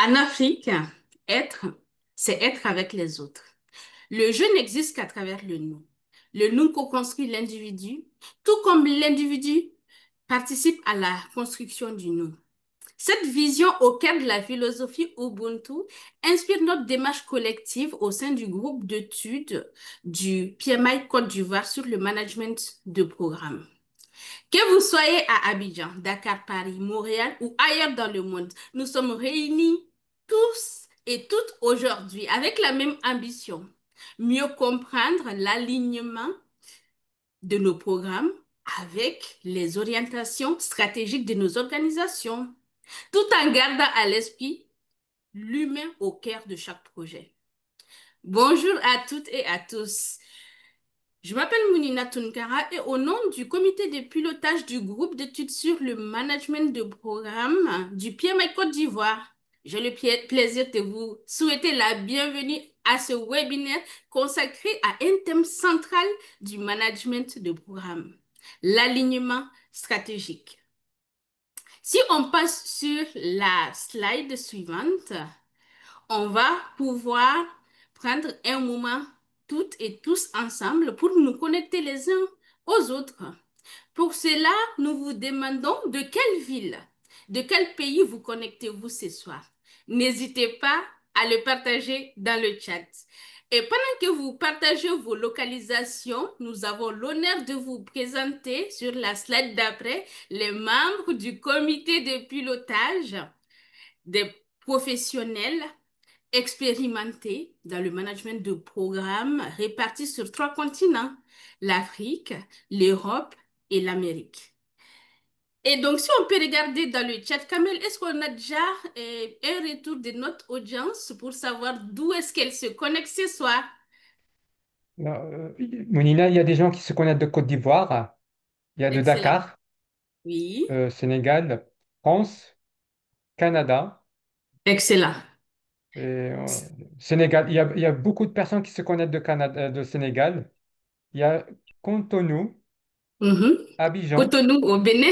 En Afrique, être, c'est être avec les autres. Le je n'existe qu'à travers le nous. Le nous co-construit l'individu, tout comme l'individu participe à la construction du nous. Cette vision au cœur de la philosophie Ubuntu inspire notre démarche collective au sein du groupe d'études du PMI Côte d'Ivoire sur le management de programme. Que vous soyez à Abidjan, Dakar, Paris, Montréal ou ailleurs dans le monde, nous sommes réunis tous et toutes aujourd'hui avec la même ambition, mieux comprendre l'alignement de nos programmes avec les orientations stratégiques de nos organisations, tout en gardant à l'esprit l'humain au cœur de chaque projet. Bonjour à toutes et à tous. Je m'appelle Mounina Tunkara et au nom du comité de pilotage du groupe d'études sur le management de programme du PMI Côte d'Ivoire, j'ai le plaisir de vous souhaiter la bienvenue à ce webinaire consacré à un thème central du management de programme, l'alignement stratégique. Si on passe sur la slide suivante, on va pouvoir prendre un moment toutes et tous ensemble pour nous connecter les uns aux autres. Pour cela, nous vous demandons de quelle ville, de quel pays vous connectez-vous ce soir. N'hésitez pas à le partager dans le chat. Et pendant que vous partagez vos localisations, nous avons l'honneur de vous présenter sur la slide d'après les membres du comité de pilotage des professionnels expérimentés dans le management de programmes répartis sur trois continents, l'Afrique, l'Europe et l'Amérique. Et donc, si on peut regarder dans le chat, Kamel, est-ce qu'on a déjà un retour de notre audience pour savoir d'où est-ce qu'elle se connecte ce soir? Mounina, il y a des gens qui se connaissent de Côte d'Ivoire, il y a de Excellent. Dakar, Oui, Sénégal, France, Canada, excellent. et, Sénégal. Il y a beaucoup de personnes qui se connaissent de Canada, de Sénégal. Il y a Cotonou, Mhm. Abidjan, Cotonou au Bénin.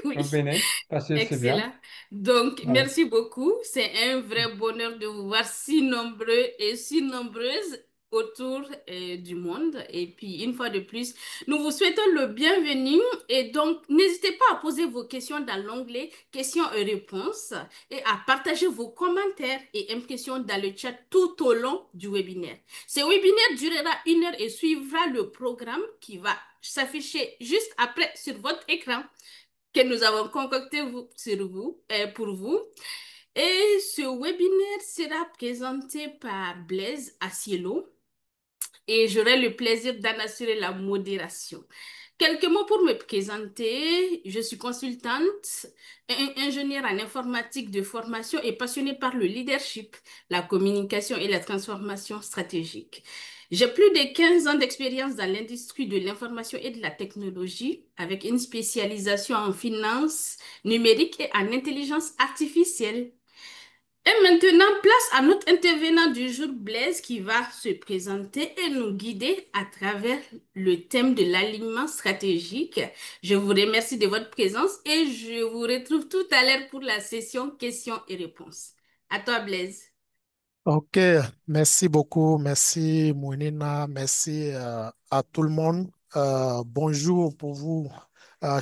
au Oui. Bénin, parce que c'est bien. Excellent. Donc, Voilà. merci beaucoup. C'est un vrai bonheur de vous voir si nombreux et si nombreuses autour du monde. Et puis, une fois de plus, nous vous souhaitons le bienvenu. Et donc, n'hésitez pas à poser vos questions dans l'onglet questions et réponses et à partager vos commentaires et impressions dans le chat tout au long du webinaire. Ce webinaire durera 1 heure et suivra le programme qui va s'afficher juste après sur votre écran que nous avons concocté pour vous. Et ce webinaire sera présenté par Blaise Acielo et j'aurai le plaisir d'en assurer la modération. Quelques mots pour me présenter. Je suis consultante, ingénieure en informatique de formation et passionnée par le leadership, la communication et la transformation stratégique. J'ai plus de 15 ans d'expérience dans l'industrie de l'information et de la technologie avec une spécialisation en finance numérique et en intelligence artificielle. Et maintenant, place à notre intervenant du jour, Blaise, qui va se présenter et nous guider à travers le thème de l'alignement stratégique. Je vous remercie de votre présence et je vous retrouve tout à l'heure pour la session questions et réponses. À toi, Blaise. Ok, merci beaucoup, merci Mounina, merci à tout le monde. Bonjour pour vous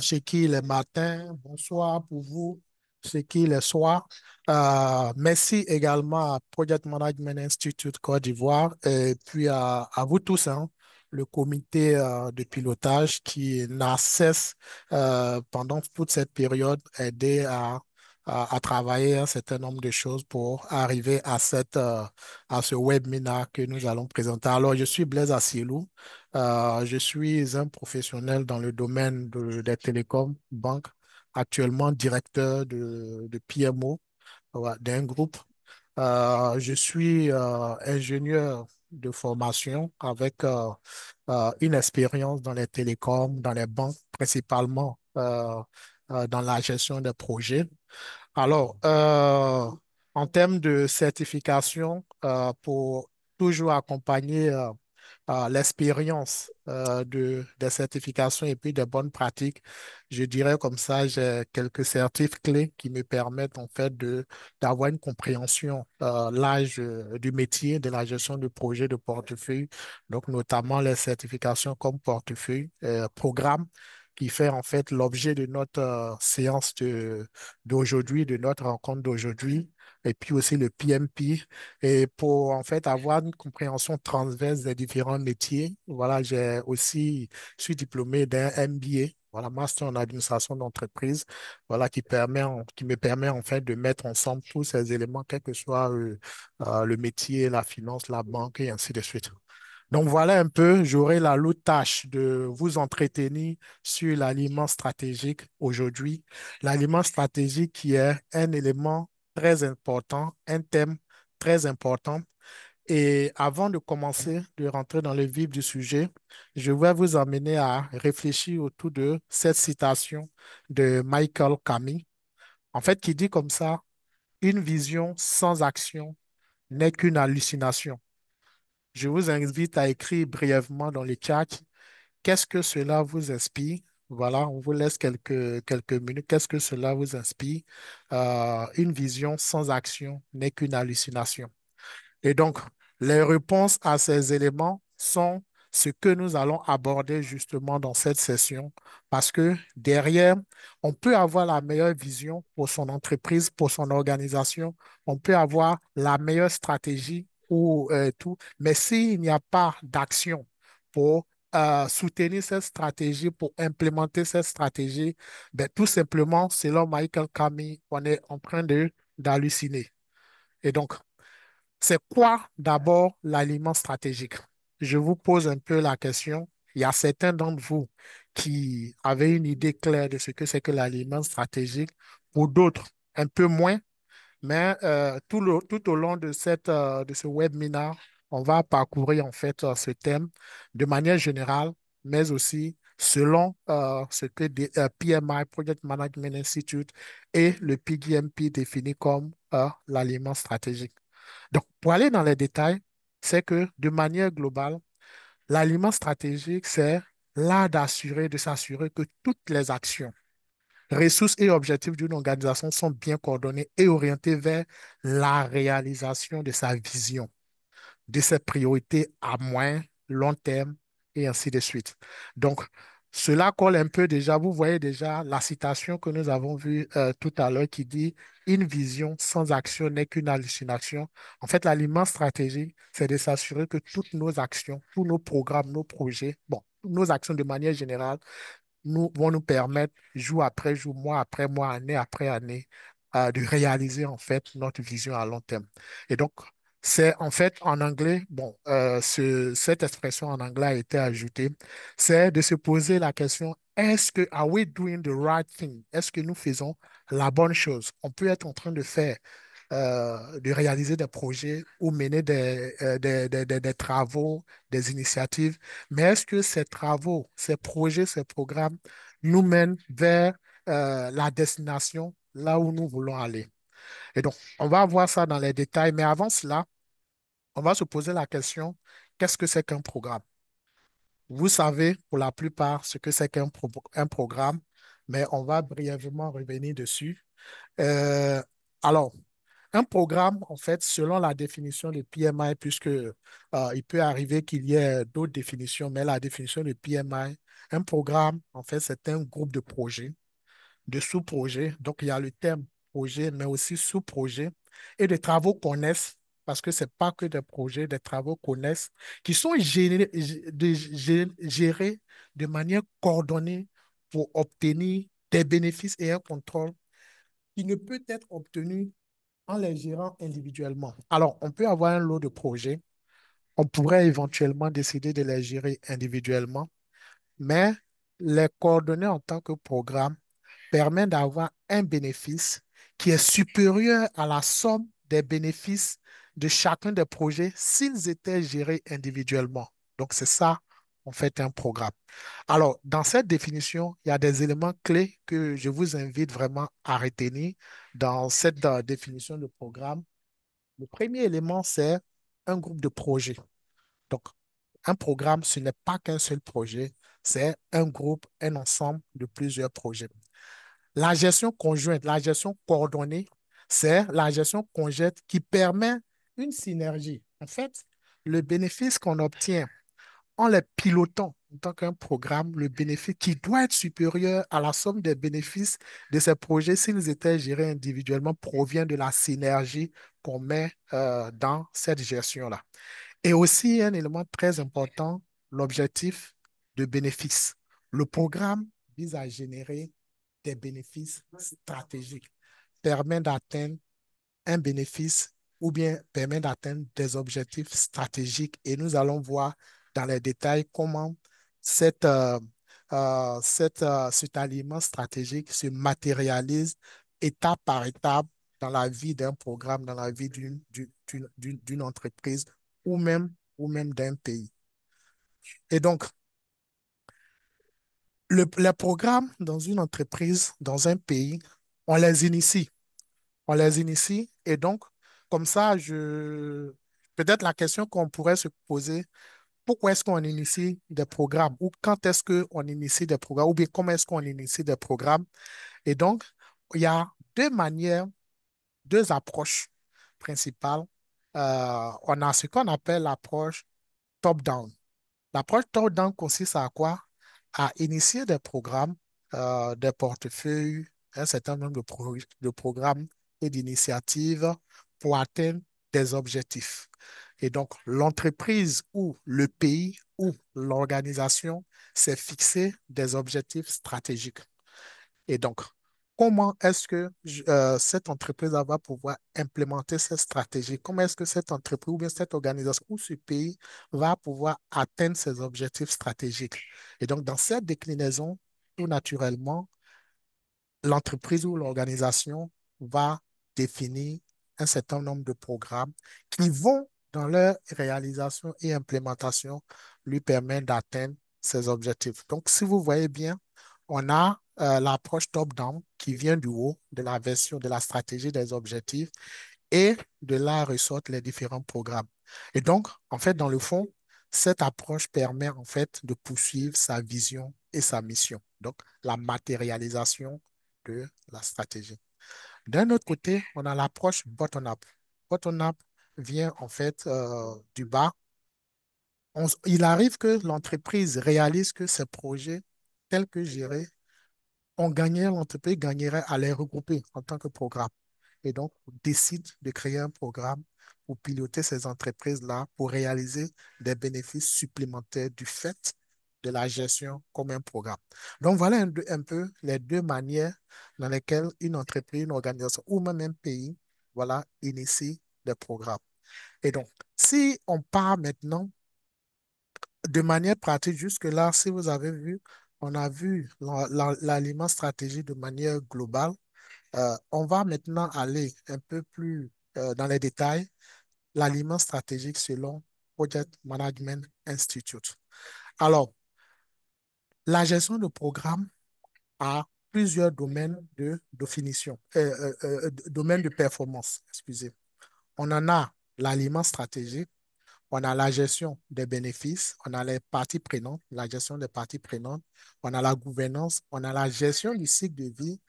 chez qui il est matin, bonsoir pour vous chez qui il est soir. Merci également à Project Management Institute Côte d'Ivoire et puis à vous tous, hein, le comité de pilotage qui n'a cesse pendant toute cette période aider à travailler un certain nombre de choses pour arriver à ce webinaire que nous allons présenter. Alors, je suis Blaise Assilou. Je suis un professionnel dans le domaine des télécoms, banque, actuellement directeur de PMO d'un groupe. Je suis ingénieur de formation avec une expérience dans les télécoms, dans les banques, principalement dans la gestion des projets. Alors, en termes de certification, pour toujours accompagner l'expérience des certifications et puis des bonnes pratiques. Je dirais comme ça, j'ai quelques certifs clés qui me permettent en fait d'avoir une compréhension large du métier de la gestion de projet de portefeuille, donc notamment les certifications comme portefeuille, programme, qui fait en fait l'objet de notre séance d'aujourd'hui, de notre rencontre d'aujourd'hui, et puis aussi le PMP. Et pour en fait avoir une compréhension transverse des différents métiers, voilà, je suis diplômé d'un MBA, voilà, Master en administration d'entreprise, voilà, qui me permet en fait de mettre ensemble tous ces éléments, quel que soit le métier, la finance, la banque et ainsi de suite. Donc voilà un peu, j'aurai la lourde tâche de vous entretenir sur l'aliment stratégique aujourd'hui. L'aliment stratégique qui est un élément très important, un thème très important. Et avant de commencer, de rentrer dans le vif du sujet, je vais vous amener à réfléchir autour de cette citation de Michael Camus, en fait, qui dit comme ça, une vision sans action n'est qu'une hallucination. Je vous invite à écrire brièvement dans le chat qu'est-ce que cela vous inspire. Voilà, on vous laisse quelques minutes. Qu'est-ce que cela vous inspire? Une vision sans action n'est qu'une hallucination. Et donc, les réponses à ces éléments sont ce que nous allons aborder justement dans cette session, parce que derrière, on peut avoir la meilleure vision pour son entreprise, pour son organisation, on peut avoir la meilleure stratégie ou tout, mais s'il n'y a pas d'action pour soutenir cette stratégie, pour implémenter cette stratégie, ben, tout simplement, selon Michael Kami, on est en train d'halluciner. Et donc, c'est quoi d'abord l'aliment stratégique? Je vous pose un peu la question. Il y a certains d'entre vous qui avaient une idée claire de ce que c'est que l'aliment stratégique, pour d'autres, un peu moins, mais tout au long de de ce webinaire, on va parcourir en fait ce thème de manière générale, mais aussi selon ce que PMI, Project Management Institute, et le PGMP définit comme l'aliment stratégique. Donc, pour aller dans les détails, c'est que de manière globale, l'aliment stratégique, c'est l'art de s'assurer que toutes les actions, ressources et objectifs d'une organisation sont bien coordonnés et orientés vers la réalisation de sa vision, de ses priorités à moyen, long terme et ainsi de suite. Donc, cela colle un peu déjà, vous voyez déjà la citation que nous avons vue tout à l'heure qui dit une vision sans action n'est qu'une hallucination. En fait, l'aliment stratégique, c'est de s'assurer que toutes nos actions, tous nos programmes, nos projets, bon, nos actions de manière générale, vont nous permettre, jour après jour, mois après mois, année après année, de réaliser en fait notre vision à long terme. Et donc, c'est en fait en anglais, bon, cette expression en anglais a été ajoutée, c'est de se poser la question, are we doing the right thing? Est-ce que nous faisons la bonne chose? On peut être en train de réaliser des projets ou mener des travaux, des initiatives. Mais est-ce que ces travaux, ces projets, ces programmes nous mènent vers la destination, là où nous voulons aller? Et donc, on va voir ça dans les détails, mais avant cela, on va se poser la question, qu'est-ce que c'est qu'un programme? Vous savez pour la plupart ce que c'est un programme, mais on va brièvement revenir dessus. Euh, alors, un programme, en fait, selon la définition de PMI, puisque il peut arriver qu'il y ait d'autres définitions, mais la définition de PMI, un programme, en fait, c'est un groupe de projets, de sous-projets. Donc, il y a le terme projet, mais aussi sous-projet et des travaux connexes, parce que ce n'est pas que des projets, des travaux connexes qui sont gérés de manière coordonnée pour obtenir des bénéfices et un contrôle qui ne peut être obtenu en les gérant individuellement. Alors, on peut avoir un lot de projets. On pourrait éventuellement décider de les gérer individuellement, mais les coordonner en tant que programme permet d'avoir un bénéfice qui est supérieur à la somme des bénéfices de chacun des projets s'ils étaient gérés individuellement. Donc, c'est ça, en fait, un programme. Alors, dans cette définition, il y a des éléments clés que je vous invite vraiment à retenir dans cette définition de programme. Le premier élément, c'est un groupe de projets. Donc, Un programme, ce n'est pas qu'un seul projet, c'est un groupe, un ensemble de plusieurs projets. La gestion conjointe, la gestion coordonnée, c'est la gestion conjointe qui permet une synergie. En fait, le bénéfice qu'on obtient en les pilotant en tant qu'un programme, le bénéfice qui doit être supérieur à la somme des bénéfices de ces projets s'ils étaient gérés individuellement provient de la synergie qu'on met dans cette gestion-là. Et aussi, un élément très important, l'objectif de bénéfice. Le programme vise à générer des bénéfices stratégiques, permet d'atteindre un bénéfice ou bien permet d'atteindre des objectifs stratégiques. Et nous allons voir dans les détails comment cette, cet aliment stratégique se matérialise étape par étape dans la vie d'un programme, dans la vie d'une entreprise ou même d'un pays. Et donc, les programmes dans une entreprise, dans un pays, on les initie. On les initie et donc, comme ça, peut-être la question qu'on pourrait se poser, pourquoi est-ce qu'on initie des programmes ou quand est-ce qu'on initie des programmes ou bien comment est-ce qu'on initie des programmes? Et donc, il y a deux manières, deux approches principales. On a ce qu'on appelle l'approche top-down. L'approche top-down consiste à quoi? À initier des programmes, des portefeuilles, un certain nombre de programmes et d'initiatives pour atteindre des objectifs. Et donc, l'entreprise ou le pays ou l'organisation s'est fixé des objectifs stratégiques. Et donc, comment est-ce que cette entreprise va pouvoir implémenter cette stratégie? Comment est-ce que cette entreprise ou bien cette organisation ou ce pays va pouvoir atteindre ses objectifs stratégiques? Et donc, dans cette déclinaison, tout naturellement, l'entreprise ou l'organisation va définir un certain nombre de programmes qui vont, dans leur réalisation et implémentation, lui permettre d'atteindre ses objectifs. Donc, si vous voyez bien, on a l'approche top-down qui vient du haut de la version de la stratégie des objectifs et de là ressortent les différents programmes. Et donc, en fait, dans le fond, cette approche permet en fait de poursuivre sa vision et sa mission. Donc, la matérialisation de la stratégie. D'un autre côté, on a l'approche bottom-up. Bottom-up vient en fait du bas. Il arrive que l'entreprise réalise que ses projets tels que gérés l'entreprise gagnerait à les regrouper en tant que programme. Et donc, on décide de créer un programme pour piloter ces entreprises-là, pour réaliser des bénéfices supplémentaires du fait de la gestion comme un programme. Donc, voilà un peu les deux manières dans lesquelles une entreprise, une organisation ou même un pays, voilà, initie des programmes. Et donc, si on part maintenant de manière pratique, jusque-là, si vous avez vu, on a vu l'aliment stratégie de manière globale. On va maintenant aller un peu plus dans les détails. L'aliment stratégique selon Project Management Institute. Alors, la gestion de programme a plusieurs domaines de définition, domaines de performance, excusez. On en a l'aliment stratégique. On a la gestion des bénéfices, on a les parties prenantes, la gestion des parties prenantes, on a la gouvernance, on a la gestion du cycle de vie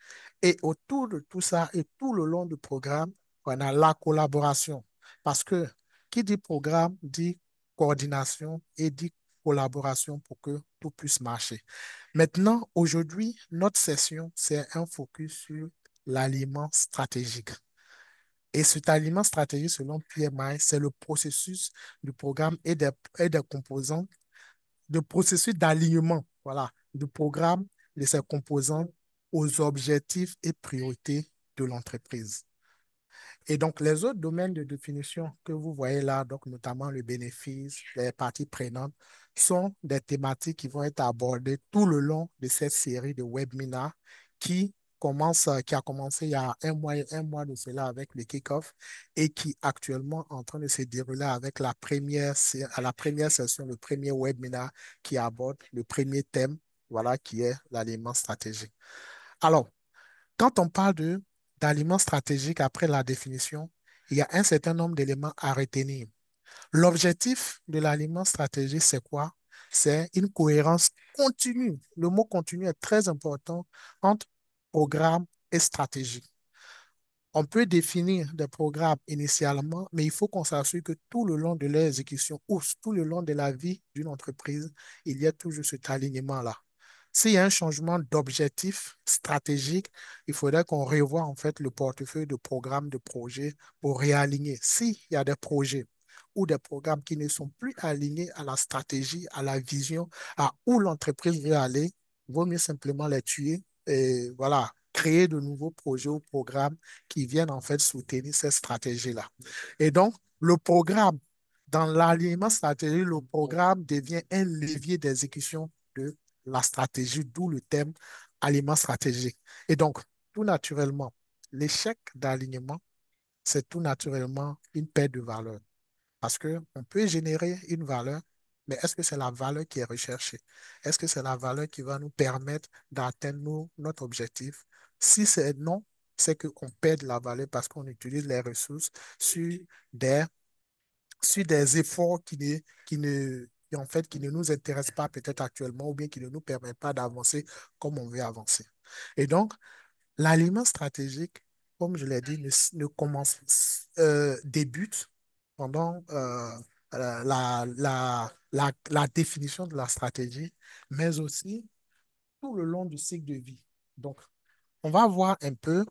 et autour de tout ça et tout le long du programme, on a la collaboration. Parce que qui dit programme dit coordination et dit collaboration pour que tout puisse marcher. Maintenant, aujourd'hui, notre session, c'est un focus sur l'aliment stratégique. Et cet aliment stratégique, selon PMI, c'est le processus du programme et des composants, le processus d'alignement, voilà, du programme, de ses composants aux objectifs et priorités de l'entreprise. Et donc, les autres domaines de définition que vous voyez là, donc notamment le bénéfice, les parties prenantes, sont des thématiques qui vont être abordées tout le long de cette série de webinars qui a commencé il y a un mois de cela avec le kick-off et qui actuellement est en train de se dérouler avec à la première session, le premier webinar qui aborde le premier thème, voilà, qui est l'aliment stratégique. Alors, quand on parle d'aliments stratégiques après la définition, il y a un certain nombre d'éléments à retenir. L'objectif de l'aliment stratégique, c'est quoi? C'est une cohérence continue. Le mot continu est très important entre programme et stratégie. On peut définir des programmes initialement, mais il faut qu'on s'assure que tout le long de l'exécution ou tout le long de la vie d'une entreprise, il y a toujours cet alignement-là. S'il y a un changement d'objectif stratégique, il faudrait qu'on revoie en fait le portefeuille de programmes, de projets pour réaligner. S'il y a des projets ou des programmes qui ne sont plus alignés à la stratégie, à la vision, à où l'entreprise veut aller, il vaut mieux simplement les tuer et voilà, créer de nouveaux projets ou programmes qui viennent en fait soutenir cette stratégie-là. Et donc, le programme, dans l'alignement stratégique, le programme devient un levier d'exécution de la stratégie, d'où le thème aliment stratégique. Et donc, tout naturellement, l'échec d'alignement, c'est tout naturellement une perte de valeur. Parce qu'on peut générer une valeur, mais est-ce que c'est la valeur qui est recherchée? Est-ce que c'est la valeur qui va nous permettre d'atteindre notre objectif? Si c'est non, c'est qu'on perd de la valeur parce qu'on utilise les ressources sur des, sur des efforts en fait, qui ne nous intéressent pas peut-être actuellement ou bien qui ne nous permettent pas d'avancer comme on veut avancer. Et donc, l'aliment stratégique, comme je l'ai dit, débute pendant la définition de la stratégie, mais aussi tout le long du cycle de vie. Donc, on va voir un peu,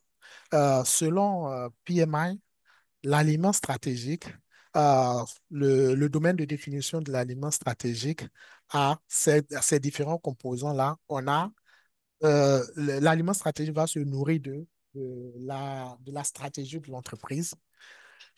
selon PMI, l'aliment stratégique, le domaine de définition de l'aliment stratégique a ces différents composants-là. On a l'aliment stratégique va se nourrir de la stratégie de l'entreprise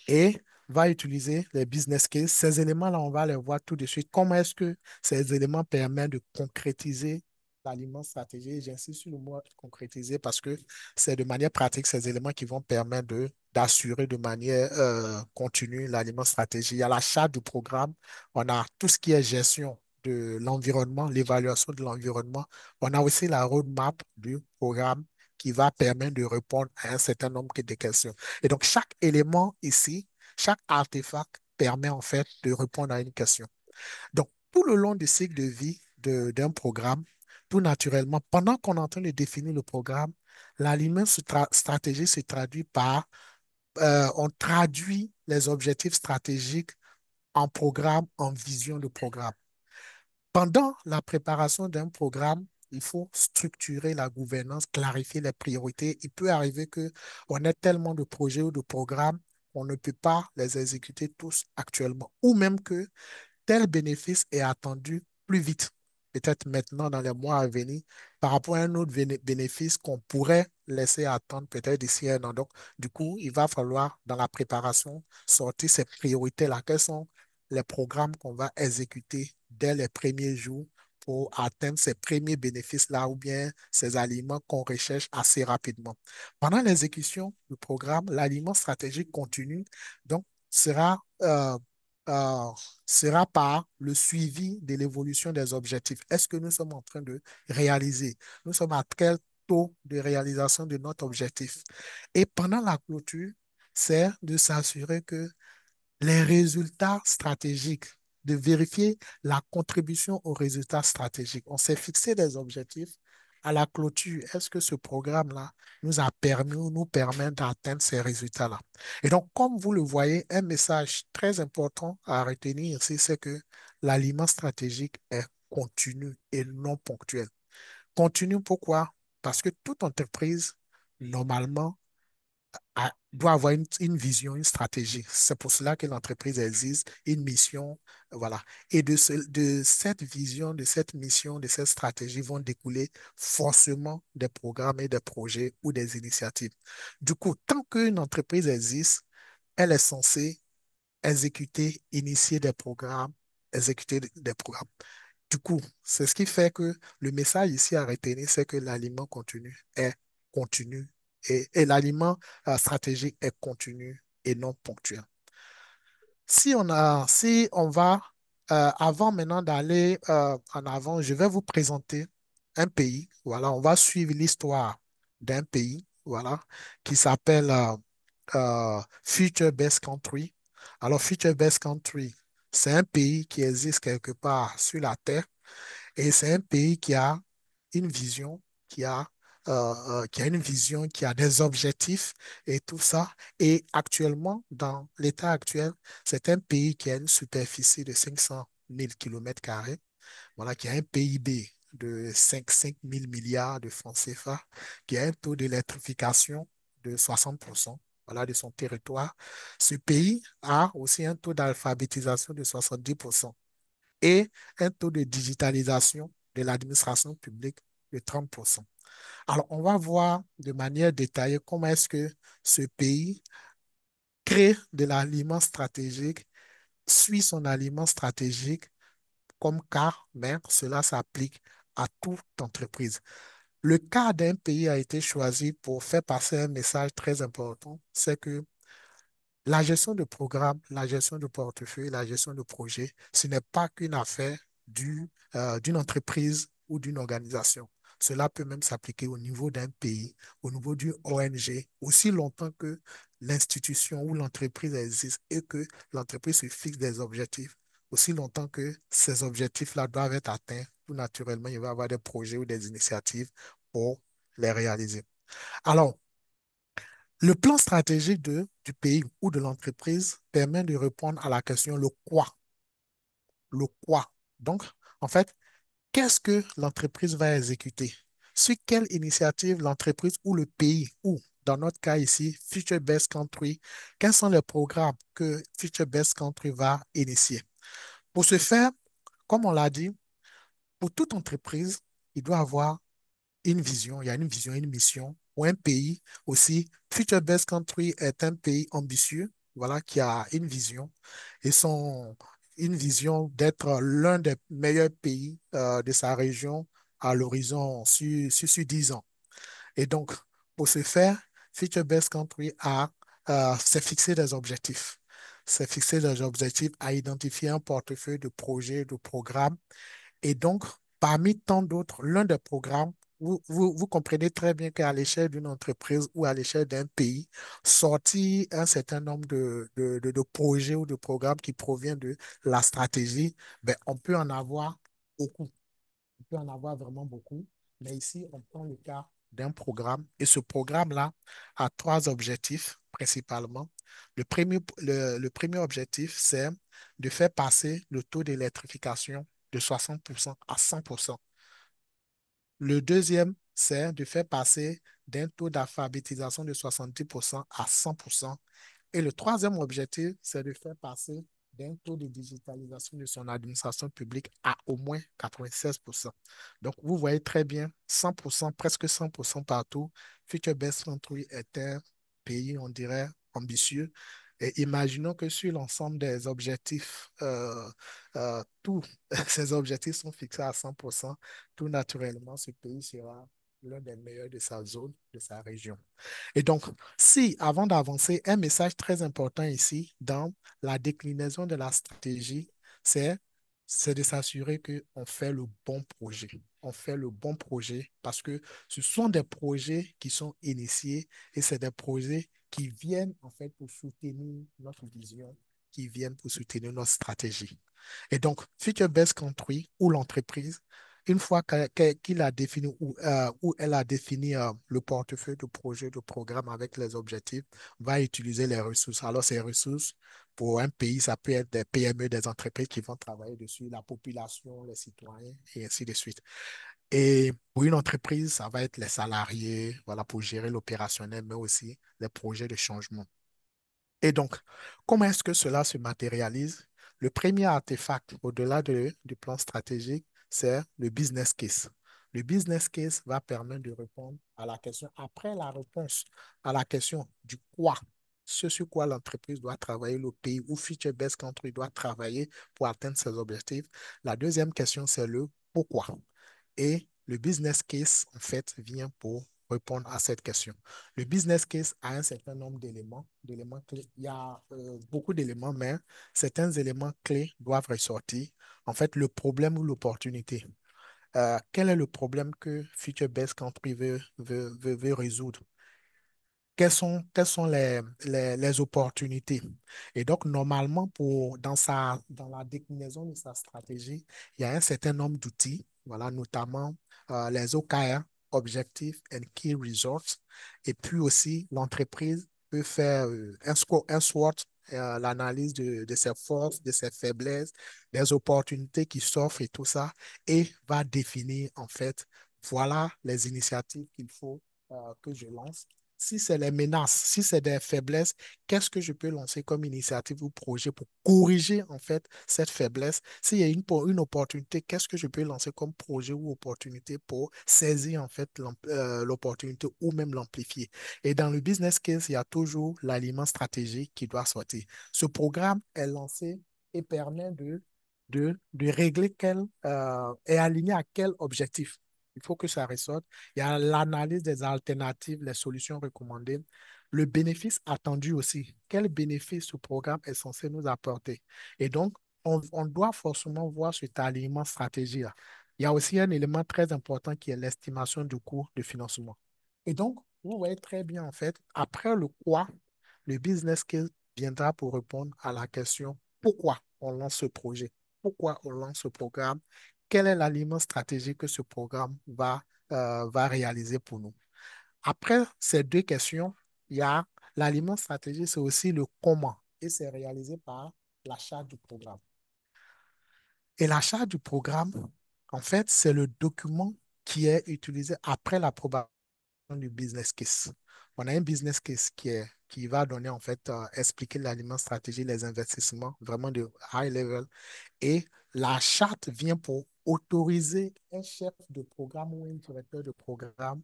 et va utiliser les business cases. Ces éléments-là, on va les voir tout de suite. Comment est-ce que ces éléments permettent de concrétiser l'aliment stratégique? J'insiste sur le mot concrétiser parce que c'est de manière pratique ces éléments qui vont permettre d'assurer de manière continue l'aliment stratégique. Il y a la charte du programme, on a tout ce qui est gestion de l'environnement, l'évaluation de l'environnement. On a aussi la roadmap du programme qui va permettre de répondre à un certain nombre de questions. Et donc, chaque élément ici, chaque artefact permet en fait de répondre à une question. Donc, tout le long du cycle de vie d'un programme, tout naturellement, pendant qu'on est en train de définir le programme, l'aliment stratégique se traduit par, on traduit les objectifs stratégiques en programme, en vision de programme. Pendant la préparation d'un programme, il faut structurer la gouvernance, clarifier les priorités. Il peut arriver qu'on ait tellement de projets ou de programmes qu'on ne peut pas les exécuter tous actuellement, ou même que tel bénéfice est attendu plus vite, peut-être maintenant dans les mois à venir, par rapport à un autre bénéfice qu'on pourrait laisser attendre peut-être d'ici un an. Donc, du coup, il va falloir, dans la préparation, sortir ces priorités-là. Quels sont les programmes qu'on va exécuter dès les premiers jours pour atteindre ces premiers bénéfices-là ou bien ces aliments qu'on recherche assez rapidement. Pendant l'exécution du programme, l'aliment stratégique continu, donc, sera euh, sera par le suivi de l'évolution des objectifs. Est-ce que nous sommes en train de réaliser? Nous sommes à quel taux de réalisation de notre objectif? Et pendant la clôture, c'est de s'assurer que les résultats stratégiques, de vérifier la contribution aux résultats stratégiques. On s'est fixé des objectifs. À la clôture, est-ce que ce programme-là nous a permis ou nous permet d'atteindre ces résultats-là? Et donc, comme vous le voyez, un message très important à retenir ici, c'est que l'aliment stratégique est continu et non ponctuel. Continu, pourquoi? Parce que toute entreprise, normalement, doit avoir une vision, une stratégie. C'est pour cela que l'entreprise existe, une mission, voilà. Et de cette vision, de cette mission, de cette stratégie vont découler forcément des programmes et des projets ou des initiatives. Du coup, tant qu'une entreprise existe, elle est censée exécuter, initier des programmes, exécuter des programmes. Du coup, c'est ce qui fait que le message ici à retenir, c'est que l'aliment continu et l'aliment stratégique est continu et non ponctuel. Si on va, avant maintenant d'aller en avant, je vais vous présenter un pays. Voilà, on va suivre l'histoire d'un pays, voilà, qui s'appelle Future Best Country. Alors, Future Best Country, c'est un pays qui existe quelque part sur la Terre et c'est un pays qui a une vision, qui a une vision, qui a des objectifs et tout ça. Et actuellement, dans l'état actuel, c'est un pays qui a une superficie de 500 000 kilomètres carrés, voilà, qui a un PIB de 5 000 milliards de francs CFA, qui a un taux d'électrification de 60%, voilà, de son territoire. Ce pays a aussi un taux d'alphabétisation de 70% et un taux de digitalisation de l'administration publique de 30%. Alors, on va voir de manière détaillée comment est-ce que ce pays crée de l'aliment stratégique, suit son aliment stratégique comme cas, mais cela s'applique à toute entreprise. Le cas d'un pays a été choisi pour faire passer un message très important, c'est que la gestion de programme, la gestion de portefeuille, la gestion de projet, ce n'est pas qu'une affaire d'une entreprise ou d'une organisation. Cela peut même s'appliquer au niveau d'un pays, au niveau d'une ONG, aussi longtemps que l'institution ou l'entreprise existe et que l'entreprise se fixe des objectifs, aussi longtemps que ces objectifs-là doivent être atteints, tout naturellement, il va y avoir des projets ou des initiatives pour les réaliser. Alors, le plan stratégique du pays ou de l'entreprise permet de répondre à la question le quoi. Le quoi. Donc, en fait, qu'est-ce que l'entreprise va exécuter? Sur quelle initiative l'entreprise ou le pays, ou dans notre cas ici, Future Best Country, quels sont les programmes que Future Best Country va initier? Pour ce faire, comme on l'a dit, pour toute entreprise, il doit avoir une vision, il y a une vision, une mission pour un pays aussi. Future Best Country est un pays ambitieux, voilà, qui a une vision et une vision d'être l'un des meilleurs pays de sa région à l'horizon sur 10 ans. Et donc, pour ce faire, Future Best Country s'est fixé des objectifs. S'est fixé des objectifs à identifier un portefeuille de projets, de programmes et donc, parmi tant d'autres, l'un des programmes, vous comprenez très bien qu'à l'échelle d'une entreprise ou à l'échelle d'un pays, sortir un certain nombre de projets ou de programmes qui proviennent de la stratégie, ben, on peut en avoir beaucoup. On peut en avoir vraiment beaucoup. Mais ici, on prend le cas d'un programme et ce programme-là a trois objectifs principalement. Le premier objectif, c'est de faire passer le taux d'électrification de 60% à 100%. Le deuxième, c'est de faire passer d'un taux d'alphabétisation de 70% à 100%. Et le troisième objectif, c'est de faire passer d'un taux de digitalisation de son administration publique à au moins 96%. Donc, vous voyez très bien, 100%, presque 100% partout. Future Best Country est un pays, on dirait, ambitieux. Et imaginons que sur l'ensemble des objectifs, tous ces objectifs sont fixés à 100%. Tout naturellement, ce pays sera l'un des meilleurs de sa zone, de sa région. Et donc, si, avant d'avancer, un message très important ici dans la déclinaison de la stratégie, c'est, c'est de s'assurer qu'on fait le bon projet. On fait le bon projet parce que ce sont des projets qui sont initiés et c'est des projets qui viennent en fait pour soutenir notre vision, qui viennent pour soutenir notre stratégie. Et donc, Future Best Country ou l'entreprise, une fois qu'il a défini ou elle a défini le portefeuille de projet, de programme avec les objectifs, va utiliser les ressources. Alors, ces ressources, pour un pays, ça peut être des PME, des entreprises qui vont travailler dessus, la population, les citoyens, et ainsi de suite. Et pour une entreprise, ça va être les salariés, voilà, pour gérer l'opérationnel, mais aussi les projets de changement. Et donc, comment est-ce que cela se matérialise? Le premier artefact, du plan stratégique, c'est le business case. Le business case va permettre de répondre à la question, après la réponse à la question du quoi, ce sur quoi l'entreprise doit travailler, le pays ou Future Best Country doit travailler pour atteindre ses objectifs. La deuxième question, c'est le pourquoi. Et le business case, en fait, vient pour répondre à cette question. Le business case a un certain nombre d'éléments clés. Il y a beaucoup d'éléments, mais certains éléments clés doivent ressortir. En fait, le problème ou l'opportunité. Quel est le problème que Future Best Country veut résoudre? quelles sont les opportunités. Et donc, normalement, dans la déclinaison de sa stratégie, il y a un certain nombre d'outils, voilà, notamment les OKR, Objective and Key Results. Et puis aussi, l'entreprise peut faire un SWOT, l'analyse de ses forces, de ses faiblesses, des opportunités qui s'offrent et tout ça, et va définir en fait, voilà les initiatives qu'il faut que je lance. Si c'est les menaces, si c'est des faiblesses, qu'est-ce que je peux lancer comme initiative ou projet pour corriger en fait cette faiblesse? S'il y a une opportunité, qu'est-ce que je peux lancer comme projet ou opportunité pour saisir en fait l'opportunité ou même l'amplifier? Et dans le business case, il y a toujours l'aliment stratégique qui doit sortir. Ce programme est lancé et permet de régler et aligner à quel objectif. Il faut que ça ressorte. Il y a l'analyse des alternatives, les solutions recommandées, le bénéfice attendu aussi. Quel bénéfice ce programme est censé nous apporter? Et donc, on doit forcément voir cet alignement stratégique-là. Il y a aussi un élément très important qui est l'estimation du coût de financement. Et donc, vous voyez très bien, en fait, après le quoi, le business case viendra pour répondre à la question pourquoi on lance ce projet, pourquoi on lance ce programme, quel est l'aliment stratégique que ce programme va réaliser pour nous. Après ces deux questions, il y a l'aliment stratégique, c'est aussi le comment, et c'est réalisé par l'achat du programme. Et l'achat du programme, en fait, c'est le document qui est utilisé après l'approbation du business case. On a un business case qui va donner, en fait, expliquer l'aliment stratégique, les investissements, vraiment de high level. Et la charte vient pour autoriser un chef de programme ou un directeur de programme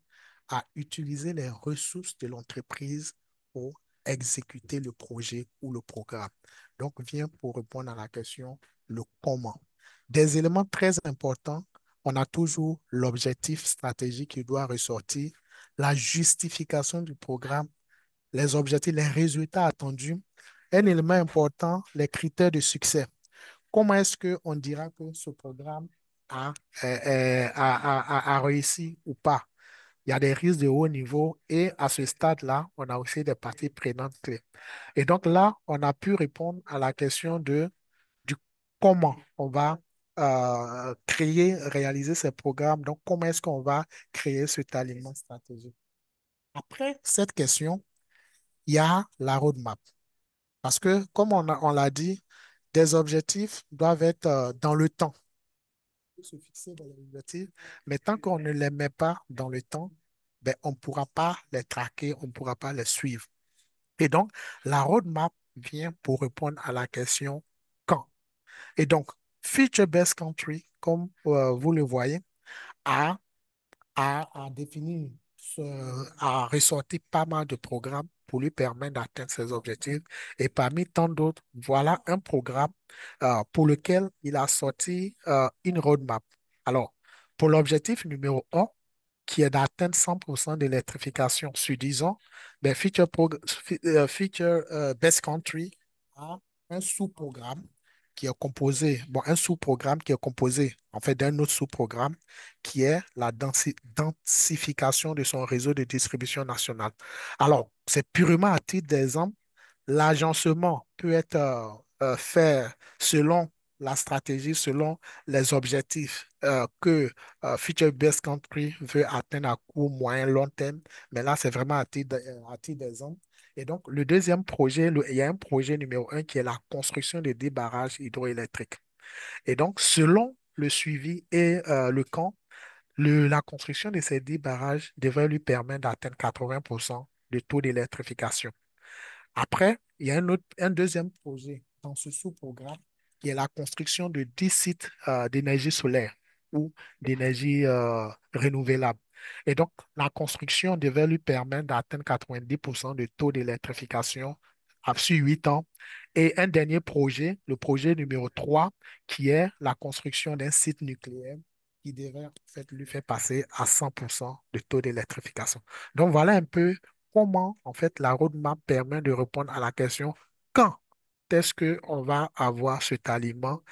à utiliser les ressources de l'entreprise pour exécuter le projet ou le programme. Donc, vient pour répondre à la question, le comment. Des éléments très importants, on a toujours l'objectif stratégique qui doit ressortir, la justification du programme, les objectifs, les résultats attendus. Un élément important, les critères de succès. Comment est-ce qu'on dira que ce programme a, a réussi ou pas? Il y a des risques de haut niveau et à ce stade-là, on a aussi des parties prenantes clés. Et donc là, on a pu répondre à la question du comment on va créer, réaliser ces programmes. Donc, comment est-ce qu'on va créer cet aliment stratégique? Après cette question, il y a la roadmap. Parce que, comme on l'a dit, des objectifs doivent être dans le temps. On peut se fixer des objectifs, mais tant qu'on ne les met pas dans le temps, ben, on ne pourra pas les traquer, on ne pourra pas les suivre. Et donc, la roadmap vient pour répondre à la question quand. Et donc, Feature Based Country, comme vous le voyez, a a défini, a ressorti pas mal de programmes pour lui permettre d'atteindre ses objectifs. Et parmi tant d'autres, voilà un programme pour lequel il a sorti une roadmap. Alors, pour l'objectif numéro un, qui est d'atteindre 100% d'électrification sur 10 ans, ben Feature Best Country a un sous-programme qui est composé, bon, un sous-programme qui est composé en fait d'un autre sous-programme qui est la densification de son réseau de distribution nationale. Alors, c'est purement à titre d'exemple, l'agencement peut être fait selon la stratégie, selon les objectifs que Future Best Country veut atteindre à court, moyen, long terme. Mais là, c'est vraiment à titre d'exemple. Et donc, le deuxième projet, il y a un projet numéro un qui est la construction de 10 barrages hydroélectriques. Et donc, selon le suivi et le camp, la construction de ces 10 barrages devrait lui permettre d'atteindre 80% de taux d'électrification. Après, il y a un deuxième projet dans ce sous-programme qui est la construction de 10 sites d'énergie solaire ou d'énergie renouvelable. Et donc, la construction devait lui permettre d'atteindre 90% de taux d'électrification sur 8 ans. Et un dernier projet, le projet numéro 3, qui est la construction d'un site nucléaire qui devrait en fait, lui faire passer à 100% de taux d'électrification. Donc, voilà un peu comment, en fait, la roadmap permet de répondre à la question quand est-ce qu'on va avoir cet aliment?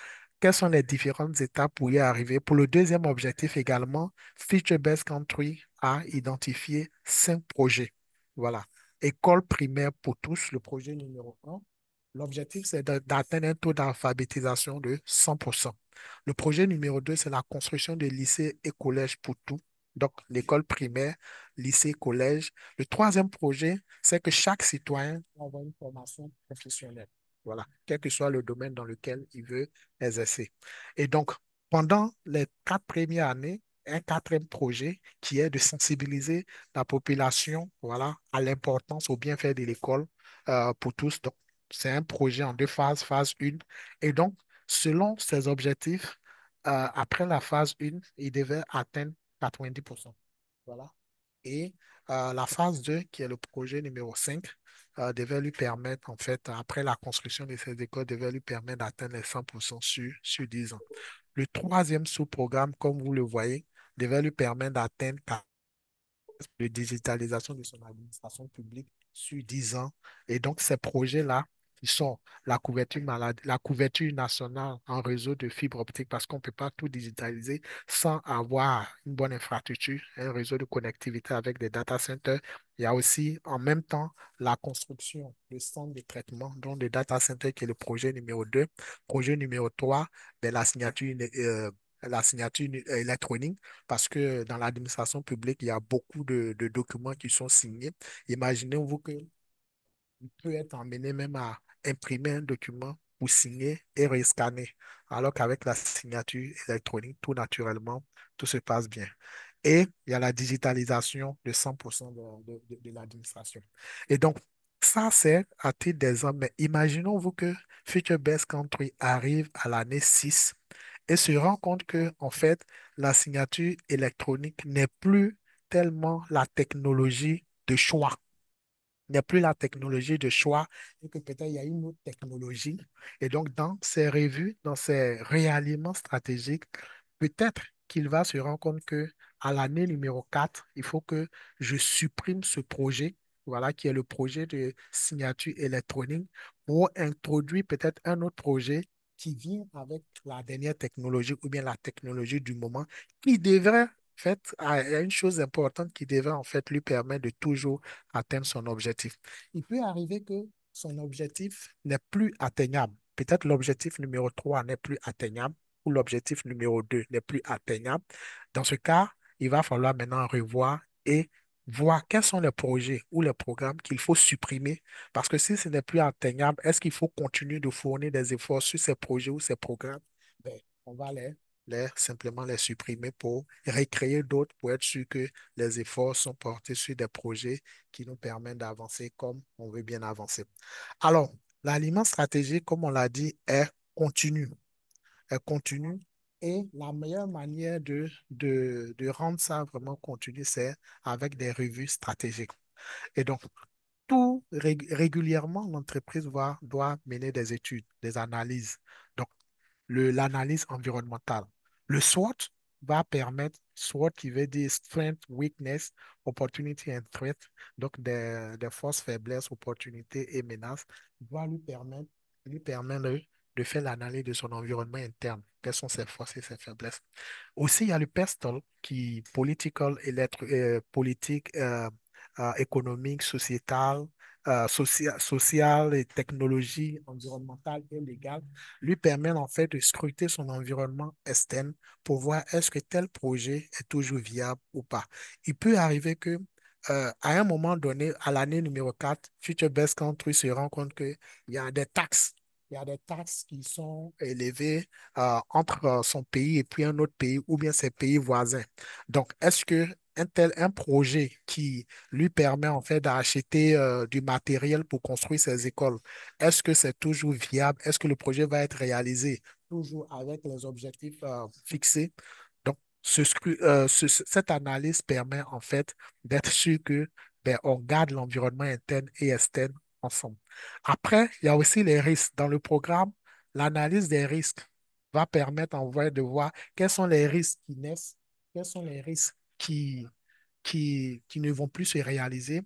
Quelles sont les différentes étapes pour y arriver? Pour le deuxième objectif également, Feature Based Country a identifié 5 projets. Voilà. école primaire pour tous, le projet numéro un. L'objectif, c'est d'atteindre un taux d'alphabétisation de 100%. Le projet numéro 2, c'est la construction de lycées et collèges pour tous. Donc, l'école primaire, lycée, collège. Le troisième projet, c'est que chaque citoyen va avoir une formation professionnelle. Voilà, quel que soit le domaine dans lequel il veut exercer. Et donc, pendant les 4 premières années, un quatrième projet qui est de sensibiliser la population, voilà, à l'importance, au bienfait de l'école pour tous. Donc, c'est un projet en deux phases, phase 1. Et donc, selon ces objectifs, après la phase 1, il devait atteindre 90%. Voilà. Et la phase 2, qui est le projet numéro 5, devait lui permettre, en fait, après la construction de ces écoles, devait lui permettre d'atteindre les 100% sur 10 ans. Le troisième sous-programme, comme vous le voyez, devait lui permettre d'atteindre de digitalisation de son administration publique sur 10 ans. Et donc, ces projets-là, qui sont la couverture nationale en réseau de fibre optique, parce qu'on ne peut pas tout digitaliser sans avoir une bonne infrastructure, un réseau de connectivité avec des data centers. Il y a aussi, en même temps, la construction de centres de traitement, dont des data centers, qui est le projet numéro 2. Projet numéro 3, ben, la signature électronique parce que dans l'administration publique, il y a beaucoup de documents qui sont signés. Imaginez-vous qu'il peut être emmené même à imprimer un document pour signer et rescanner, alors qu'avec la signature électronique, tout naturellement, tout se passe bien. Et il y a la digitalisation de 100% de l'administration. Et donc, ça, c'est à titre d'exemple. Mais imaginons-vous que Future Best Country arrive à l'année 6 et se rend compte que, en fait, la signature électronique n'est plus tellement la technologie de choix. Il n'y a plus la technologie de choix et que peut-être il y a une autre technologie. Et donc, dans ces revues, dans ces réalignements stratégiques, peut-être qu'il va se rendre compte que à l'année numéro 4, il faut que je supprime ce projet, voilà, qui est le projet de signature électronique, pour introduire peut-être un autre projet qui vient avec la dernière technologie ou bien la technologie du moment qui devrait, en fait, il y a une chose importante qui devrait en fait lui permettre de toujours atteindre son objectif. Il peut arriver que son objectif n'est plus atteignable. Peut-être l'objectif numéro 3 n'est plus atteignable ou l'objectif numéro 2 n'est plus atteignable. Dans ce cas, il va falloir maintenant revoir et voir quels sont les projets ou les programmes qu'il faut supprimer. Parce que si ce n'est plus atteignable, est-ce qu'il faut continuer de fournir des efforts sur ces projets ou ces programmes? Ben, on va simplement les supprimer pour recréer d'autres pour être sûr que les efforts sont portés sur des projets qui nous permettent d'avancer comme on veut bien avancer. Alors, l'aliment stratégique, comme on l'a dit, est continu. Est continu. Et la meilleure manière de rendre ça vraiment continu, c'est avec des revues stratégiques. Et donc, régulièrement, l'entreprise doit mener des études, des analyses. Donc, l'analyse environnementale. Le SWOT va permettre, SWOT qui veut dire Strength, Weakness, Opportunity and Threat, donc des forces, faiblesses, opportunités et menaces, va lui permettre de faire l'analyse de son environnement interne. Quelles sont ses forces et ses faiblesses? Aussi, il y a le PESTEL qui political, politique, économique, sociétal, social et technologie environnementale et légale lui permet en fait de scruter son environnement externe pour voir est-ce que tel projet est toujours viable ou pas. Il peut arriver que à un moment donné, à l'année numéro 4, Future Best Country se rend compte qu'il y a des taxes. Il y a des taxes qui sont élevées entre son pays et puis un autre pays ou bien ses pays voisins. Donc, est-ce que un projet qui lui permet en fait d'acheter du matériel pour construire ses écoles, est-ce que c'est toujours viable? Est-ce que le projet va être réalisé toujours avec les objectifs fixés? Donc, cette analyse permet en fait d'être sûr que ben, on garde l'environnement interne et externe ensemble. Après, il y a aussi les risques. Dans le programme, l'analyse des risques va permettre en vrai de voir quels sont les risques qui naissent, quels sont les risques qui ne vont plus se réaliser.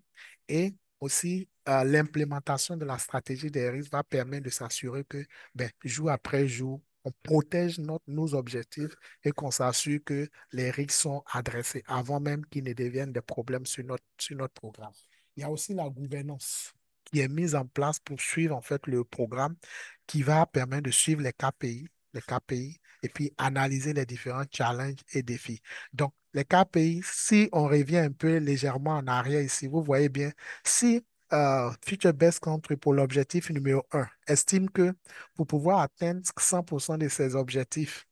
Et aussi, l'implémentation de la stratégie des risques va permettre de s'assurer que ben, jour après jour, on protège nos objectifs et qu'on s'assure que les risques sont adressés avant même qu'ils ne deviennent des problèmes sur notre programme. Il y a aussi la gouvernance qui est mise en place pour suivre en fait le programme qui va permettre de suivre les KPI et puis analyser les différents challenges et défis. Donc, les KPI, si on revient un peu légèrement en arrière ici, vous voyez bien, si Future Best Country pour l'objectif numéro un estime que pour pouvoir atteindre 100% de ses objectifs,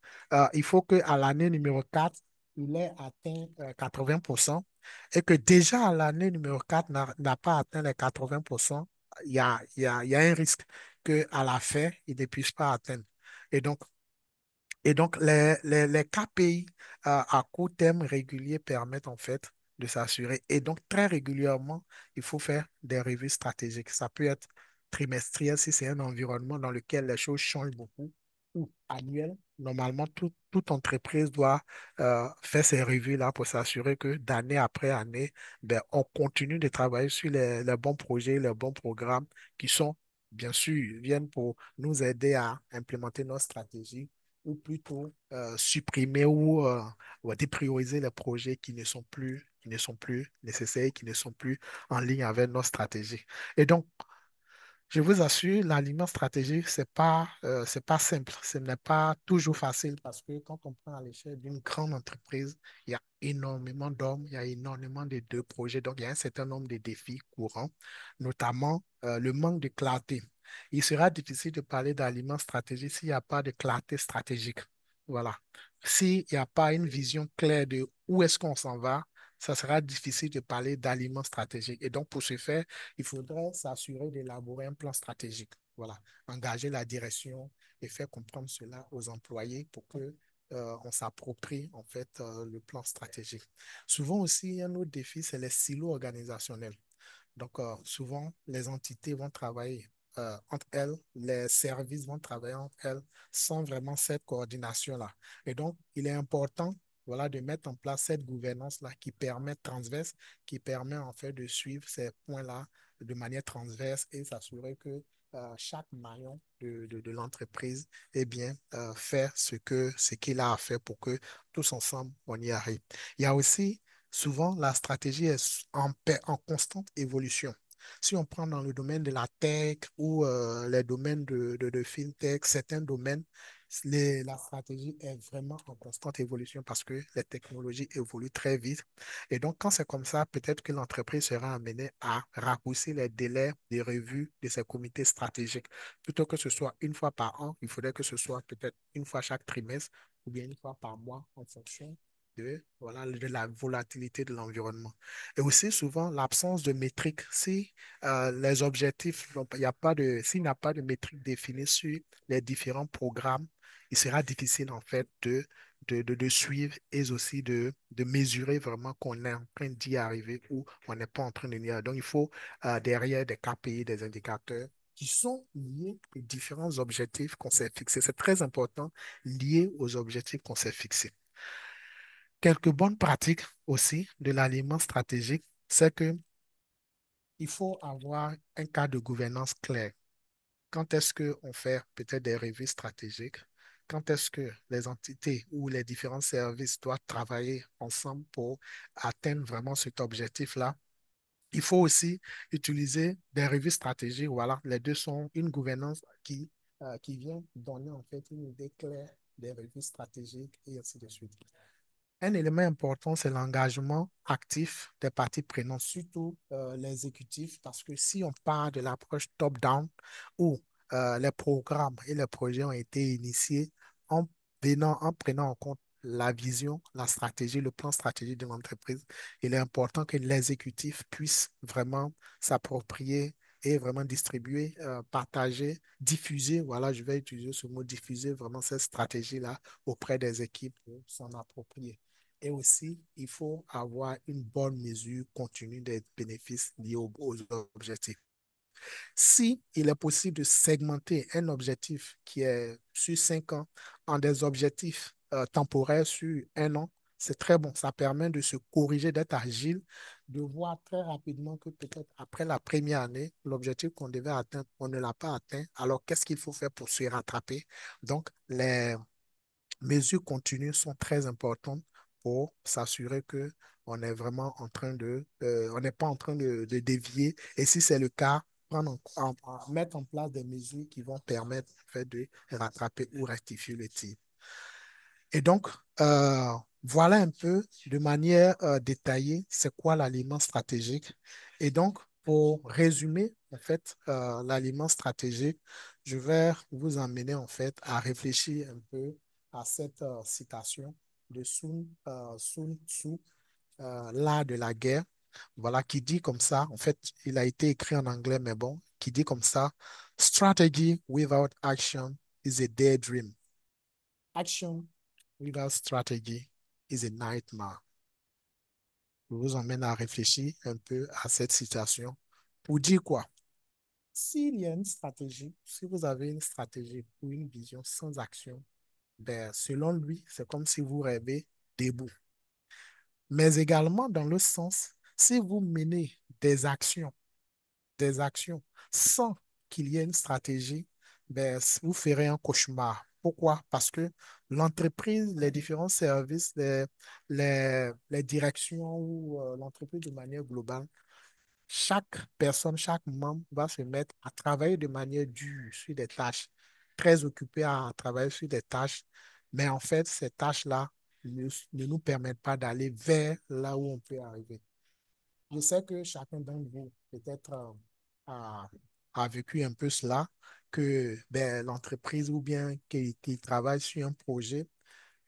il faut qu'à l'année numéro 4 il ait atteint 80% et que déjà à l'année numéro 4 n'a pas atteint les 80%, il y a un risque qu'à la fin, il ne puisse pas atteindre. Et donc, les KPI à court terme réguliers permettent en fait de s'assurer. Et donc, très régulièrement, il faut faire des revues stratégiques. Ça peut être trimestriel si c'est un environnement dans lequel les choses changent beaucoup ou annuel. Normalement, toute entreprise doit faire ces revues-là pour s'assurer que d'année après année, ben, on continue de travailler sur les bons projets, les bons programmes qui sont, bien sûr, viennent pour nous aider à implémenter nos stratégies ou plutôt supprimer ou déprioriser les projets qui ne sont plus nécessaires, qui ne sont plus en ligne avec nos stratégies. Et donc, je vous assure, l'aliment stratégique, c'est pas simple. Ce n'est pas toujours facile parce que quand on prend à l'échelle d'une grande entreprise, il y a énormément d'hommes, il y a énormément de projets. Donc, il y a un certain nombre de défis courants, notamment le manque de clarté. Il sera difficile de parler d'aliments stratégiques s'il n'y a pas de clarté stratégique. Voilà. S'il n'y a pas une vision claire de où est-ce qu'on s'en va, ça sera difficile de parler d'aliments stratégiques. Et donc, pour ce faire, il faudrait s'assurer d'élaborer un plan stratégique. Voilà, engager la direction et faire comprendre cela aux employés pour que on s'approprie en fait le plan stratégique. Souvent aussi, un autre défi, c'est les silos organisationnels. Donc, souvent, les entités vont travailler entre elles, les services vont travailler entre elles sans vraiment cette coordination-là. Et donc, il est important, voilà, de mettre en place cette gouvernance-là qui permet transverse, qui permet en fait de suivre ces points-là de manière transverse et s'assurer que chaque maillon de l'entreprise eh bien, fait ce qu'il a à faire pour que tous ensemble, on y arrive. Il y a aussi souvent, la stratégie est en constante évolution. Si on prend dans le domaine de la tech ou les domaines de fintech, certains domaines, la stratégie est vraiment en constante évolution parce que les technologies évoluent très vite. Et donc, quand c'est comme ça, peut-être que l'entreprise sera amenée à raccourcir les délais des revues de ses comités stratégiques. Plutôt que ce soit une fois par an, il faudrait que ce soit peut-être une fois chaque trimestre ou bien une fois par mois en fonction voilà, de la volatilité de l'environnement. Et aussi souvent l'absence de métrique. Si les objectifs, il y a pas de, s'il n'y a pas de métrique définie sur les différents programmes, il sera difficile en fait de suivre et aussi de mesurer vraiment qu'on est en train d'y arriver ou on n'est pas en train de y arriver. Donc il faut derrière des KPI, des indicateurs qui sont liés aux différents objectifs qu'on s'est fixés. C'est très important, liés aux objectifs qu'on s'est fixés. Quelques bonnes pratiques aussi de l'aliment stratégique, c'est que il faut avoir un cadre de gouvernance clair. Quand est-ce qu'on fait peut-être des revues stratégiques? Quand est-ce que les entités ou les différents services doivent travailler ensemble pour atteindre vraiment cet objectif-là? Il faut aussi utiliser des revues stratégiques. Voilà, les deux sont une gouvernance qui vient donner en fait une idée claire des revues stratégiques et ainsi de suite. Un élément important, c'est l'engagement actif des parties prenantes, surtout l'exécutif, parce que si on part de l'approche top-down, où les programmes et les projets ont été initiés en en prenant en compte la vision, la stratégie, le plan stratégique de l'entreprise, il est important que l'exécutif puisse vraiment s'approprier et vraiment distribuer, partager, diffuser, voilà, je vais utiliser ce mot, diffuser vraiment cette stratégie-là auprès des équipes pour s'en approprier. Et aussi, il faut avoir une bonne mesure continue des bénéfices liés aux objectifs. Si il est possible de segmenter un objectif qui est sur 5 ans en des objectifs temporaires sur un an, c'est très bon. Ça permet de se corriger, d'être agile, de voir très rapidement que peut-être après la première année, l'objectif qu'on devait atteindre, on ne l'a pas atteint. Alors, qu'est-ce qu'il faut faire pour se rattraper? Donc, les mesures continues sont très importantes pour s'assurer que on est vraiment en train on n'est pas en train de dévier. Et si c'est le cas, mettre en place des mesures qui vont permettre en fait, de rattraper ou rectifier le tir. Et donc, voilà un peu de manière détaillée, c'est quoi l'aliment stratégique. Et donc, pour résumer, en fait, l'aliment stratégique, je vais vous emmener, en fait, à réfléchir un peu à cette citation de Sun Tzu, l'art de la guerre. Voilà, qui dit comme ça, en fait, il a été écrit en anglais, mais bon, qui dit comme ça, Strategy without action is a daydream. Action without strategy is a nightmare. Je vous emmène à réfléchir un peu à cette situation pour dire quoi? S'il y a une stratégie, si vous avez une stratégie ou une vision sans action, ben, selon lui, c'est comme si vous rêvez debout. Mais également dans le sens, si vous menez des actions sans qu'il y ait une stratégie, ben, vous ferez un cauchemar. Pourquoi? Parce que l'entreprise, les différents services, les directions ou l'entreprise de manière globale, chaque personne, chaque membre va se mettre à travailler de manière dure sur des tâches, très occupé à travailler sur des tâches, mais en fait, ces tâches-là ne nous permettent pas d'aller vers là où on peut arriver. Je sais que chacun d'entre vous, peut-être, a, a vécu un peu cela, que ben, l'entreprise ou bien qu'il travaille sur un projet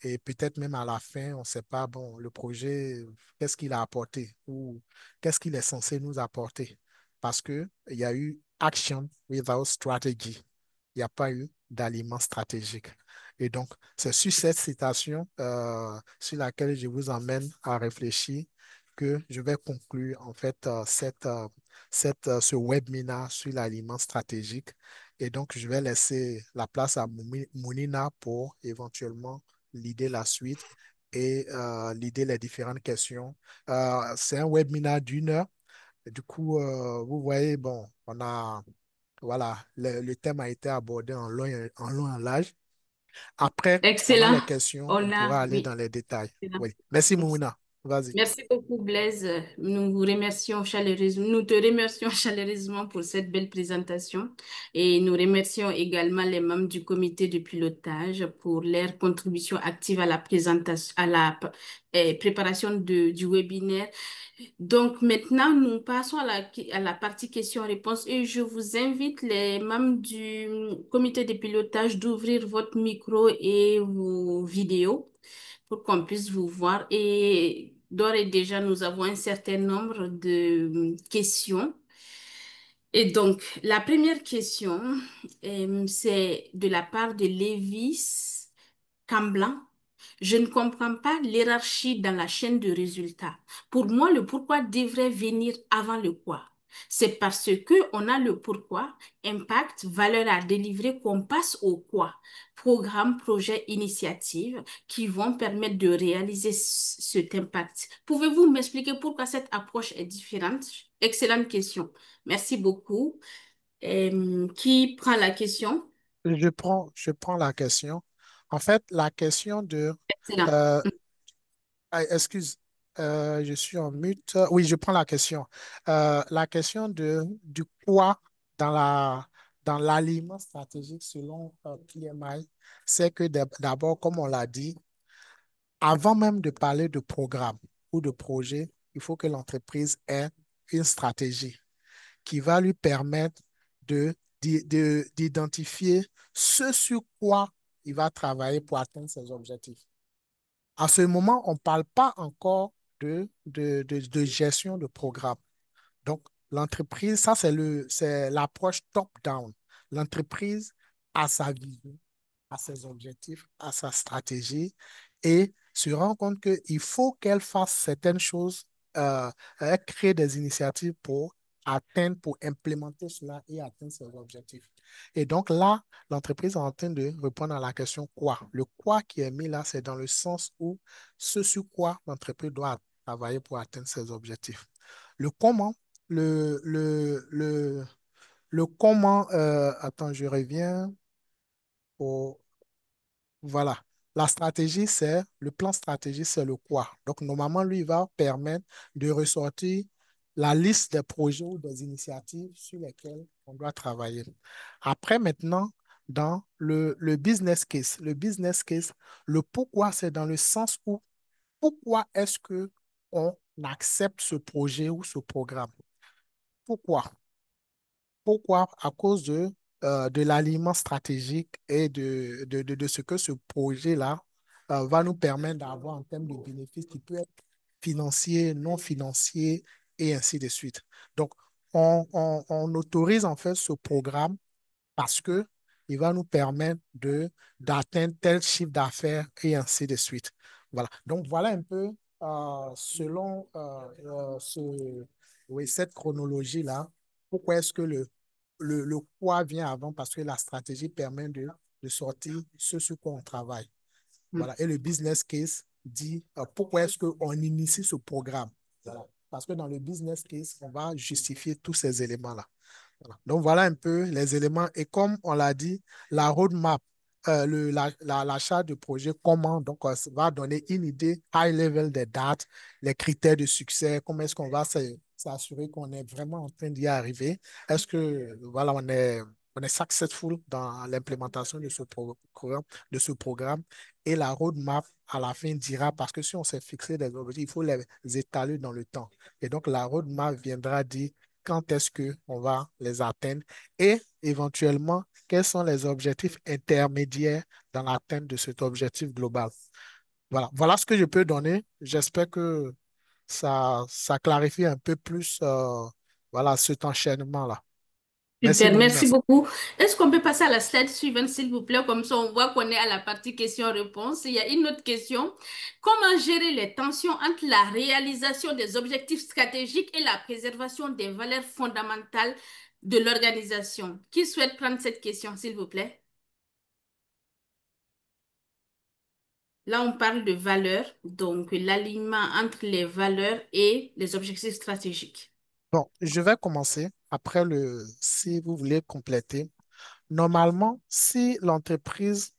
et peut-être même à la fin, on ne sait pas, bon, le projet, qu'est-ce qu'il a apporté ou qu'est-ce qu'il est censé nous apporter. Parce qu'il y a eu action without strategy. Il n'y a pas eu d'aliment stratégique. Et donc, c'est sur cette citation sur laquelle je vous emmène à réfléchir que je vais conclure en fait ce webinaire sur l'aliment stratégique. Et donc, je vais laisser la place à Mounina pour éventuellement l'idée la suite et l'idée les différentes questions. C'est un webinaire d'une heure. Du coup, vous voyez, bon, voilà, le thème a été abordé en long et en large. Après, pendant les Excellent. questions, on On a, pourra aller dans oui. les détails. Excellent. Oui. Merci, Merci. Mouna. Vas-y. Merci beaucoup, Blaise. Nous vous remercions chaleureusement. Nous te remercions chaleureusement pour cette belle présentation et nous remercions également les membres du comité de pilotage pour leur contribution active à la présentation, à la préparation du webinaire. Donc maintenant, nous passons à la partie questions-réponses et je vous invite les membres du comité de pilotage d'ouvrir votre micro et vos vidéos pour qu'on puisse vous voir. Et d'ores et déjà, nous avons un certain nombre de questions. Et donc, la première question, c'est de la part de Lévis Camblan. Je ne comprends pas l'hiérarchie dans la chaîne de résultats. Pour moi, le pourquoi devrait venir avant le quoi. C'est parce que on a le pourquoi, impact, valeur à délivrer qu'on passe au quoi. Programme, projet, initiative qui vont permettre de réaliser cet impact. Pouvez-vous m'expliquer pourquoi cette approche est différente? Excellente question. Merci beaucoup. Qui prend la question? Je prends la question. En fait, la question de... Excellent. euh, excuse, je suis en mute. Oui, je prends la question. La question du quoi dans l'aliment stratégique selon PMI, c'est que d'abord, comme on l'a dit, avant même de parler de programme ou de projet, il faut que l'entreprise ait une stratégie qui va lui permettre d'identifier ce sur quoi il va travailler pour atteindre ses objectifs. À ce moment, on ne parle pas encore de gestion de programme. Donc, l'entreprise, ça, c'est l'approche top-down. L'entreprise a sa vision, a ses objectifs, a sa stratégie et se rend compte qu'il faut qu'elle fasse certaines choses, créer des initiatives pour atteindre, pour implémenter cela et atteindre ses objectifs. Et donc là, l'entreprise est en train de répondre à la question quoi. Le quoi qui est mis là, c'est dans le sens où ce sur quoi l'entreprise doit travailler pour atteindre ses objectifs. Le comment, le, le, le, le comment, attends, je reviens au, voilà. la stratégie, c'est, le plan stratégique, c'est le quoi. Donc, normalement, lui, il va permettre de ressortir la liste des projets ou des initiatives sur lesquelles on doit travailler. Après, maintenant, dans le business case, le pourquoi, c'est dans le sens où pourquoi est-ce que on accepte ce projet ou ce programme? Pourquoi? Pourquoi? À cause de l'alignement stratégique et de ce que ce projet-là va nous permettre d'avoir en termes de bénéfices qui peut être financier, non financier et ainsi de suite. Donc, on autorise en fait ce programme parce que il va nous permettre d'atteindre tel chiffre d'affaires et ainsi de suite. Voilà. Donc, voilà un peu selon oui, cette chronologie-là, pourquoi est-ce que le quoi vient avant? Parce que la stratégie permet de sortir ce sur quoi on travaille. Mm. Voilà. Et le business case dit pourquoi est-ce qu'on initie ce programme. Voilà. Parce que dans le business case, on va justifier tous ces éléments-là. Voilà. Donc voilà un peu les éléments. Et comme on l'a dit, la roadmap, l'achat de projet, comment donc va donner une idée high level des dates, les critères de succès, comment est-ce qu'on va s'assurer qu'on est vraiment en train d'y arriver. Est-ce que voilà, on est successful dans l'implémentation de ce programme et la roadmap à la fin dira, parce que si on s'est fixé des objectifs, il faut les étaler dans le temps. Et donc la roadmap viendra dire quand est-ce qu'on va les atteindre et éventuellement, quels sont les objectifs intermédiaires dans l'atteinte de cet objectif global. Voilà, voilà ce que je peux donner. J'espère que ça clarifie un peu plus voilà, cet enchaînement-là. Merci, Super, Mounina. merci beaucoup. Est-ce qu'on peut passer à la slide suivante, s'il vous plaît? Comme ça, on voit qu'on est à la partie questions-réponses. Il y a une autre question. Comment gérer les tensions entre la réalisation des objectifs stratégiques et la préservation des valeurs fondamentales de l'organisation? Qui souhaite prendre cette question, s'il vous plaît? Là, on parle de valeurs, donc l'alignement entre les valeurs et les objectifs stratégiques. Bon, je vais commencer. Après, si vous voulez compléter. Normalement, si l'entreprise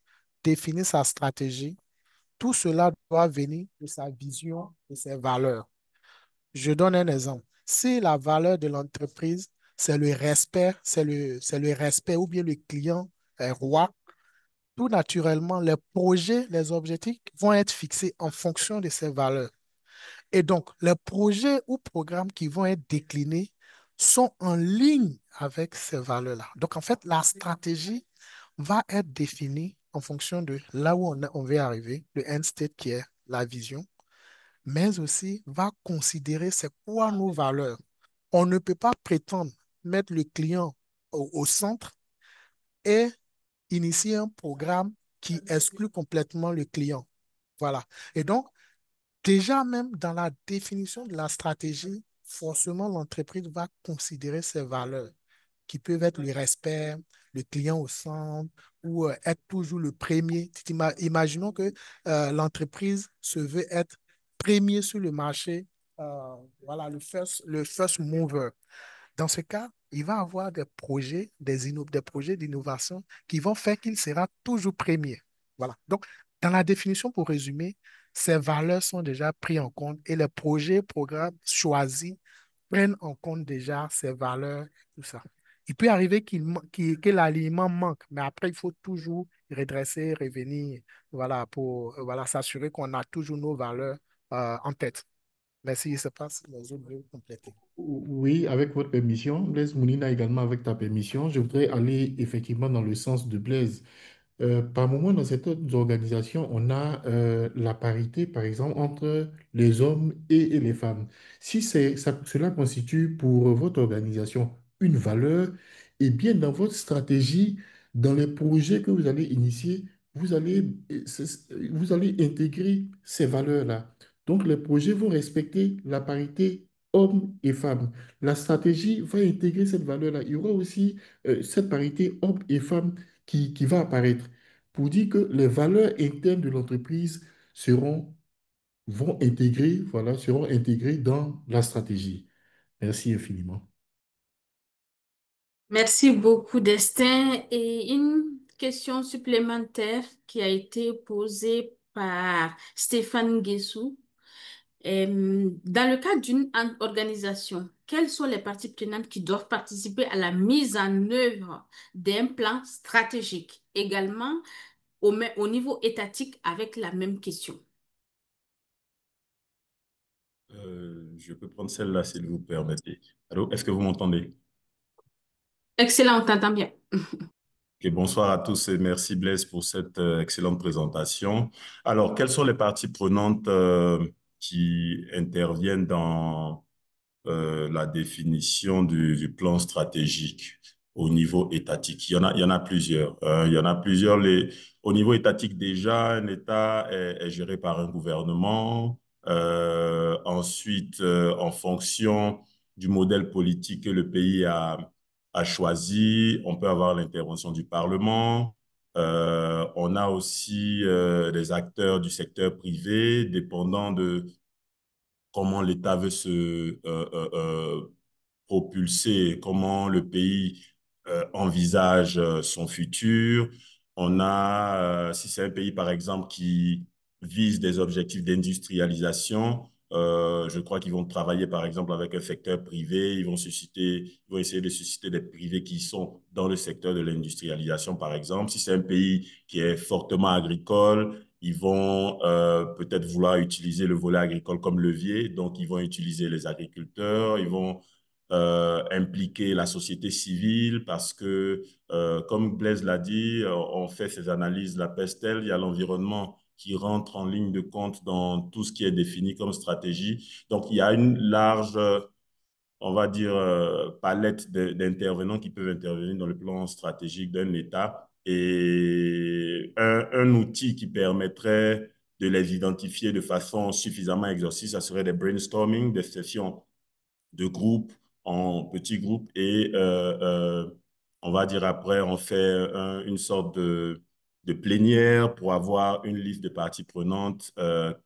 définit sa stratégie, tout cela doit venir de sa vision et ses valeurs. Je donne un exemple. Si la valeur de l'entreprise, c'est le respect, c'est le respect ou bien le client est roi, tout naturellement, les projets, les objectifs vont être fixés en fonction de ces valeurs. Et donc, les projets ou programmes qui vont être déclinés sont en ligne avec ces valeurs-là. Donc, en fait, la stratégie va être définie en fonction de là où on veut arriver, le end state qui est la vision, mais aussi va considérer c'est quoi nos valeurs. On ne peut pas prétendre mettre le client au centre et initier un programme qui exclut complètement le client. Voilà. Et donc, déjà même dans la définition de la stratégie, forcément, l'entreprise va considérer ses valeurs qui peuvent être le respect, le client au centre ou être toujours le premier. Imaginons que l'entreprise se veut être premier sur le marché, voilà, le first mover. Dans ce cas, il va avoir des projets, des projets d'innovation qui vont faire qu'il sera toujours premier. Voilà. Donc, dans la définition, pour résumer, ces valeurs sont déjà prises en compte et les projets, programmes choisis prennent en compte déjà ces valeurs, tout ça. Il peut arriver que l'alignement manque, mais après, il faut toujours redresser, revenir, voilà, pour voilà, s'assurer qu'on a toujours nos valeurs en tête. Merci, je ne sais pas si les autres veulent compléter. Oui, avec votre permission, Blaise Mounina également avec ta permission, je voudrais aller effectivement dans le sens de Blaise. Par moment, dans certaines organisations, on a la parité, par exemple, entre les hommes et les femmes. Si cela constitue pour votre organisation une valeur, eh bien, dans votre stratégie, dans les projets que vous allez initier, vous allez intégrer ces valeurs-là. Donc, les projets vont respecter la parité hommes et femmes. La stratégie va intégrer cette valeur-là. Il y aura aussi cette parité hommes et femmes qui va apparaître pour dire que les valeurs internes de l'entreprise seront intégrées dans la stratégie. Merci infiniment. Merci beaucoup, Destin. Et une question supplémentaire qui a été posée par Stéphane Guessou. Dans le cadre d'une organisation, quelles sont les parties prenantes qui doivent participer à la mise en œuvre d'un plan stratégique? Également, au niveau étatique, avec la même question. Je peux prendre celle-là, s'il vous permettez. Allô, est-ce que vous m'entendez? Excellent, on t'entend bien. Ok, bonsoir à tous et merci Blaise pour cette excellente présentation. Alors, quelles sont les parties prenantes qui interviennent dans la définition du plan stratégique au niveau étatique? Il y en a plusieurs. Il y en a plusieurs. Au niveau étatique, déjà, un État est géré par un gouvernement. Ensuite, en fonction du modèle politique que le pays a choisi, on peut avoir l'intervention du Parlement. On a aussi des acteurs du secteur privé, dépendant de comment l'État veut se propulser, comment le pays envisage son futur. On a, si c'est un pays, par exemple, qui vise des objectifs d'industrialisation, je crois qu'ils vont travailler, par exemple, avec un secteur privé. Ils vont essayer de susciter des privés qui sont dans le secteur de l'industrialisation, par exemple. Si c'est un pays qui est fortement agricole, ils vont peut-être vouloir utiliser le volet agricole comme levier. Donc, ils vont utiliser les agriculteurs, ils vont impliquer la société civile parce que, comme Blaise l'a dit, on fait ces analyses, la PESTEL, il y a l'environnement qui rentre en ligne de compte dans tout ce qui est défini comme stratégie. Donc, il y a une large, on va dire, palette d'intervenants qui peuvent intervenir dans le plan stratégique d'un État et un outil qui permettrait de les identifier de façon suffisamment exhaustive, ça serait des brainstorming, des sessions de groupe en petits groupes et on va dire après, on fait une sorte de plénière pour avoir une liste de parties prenantes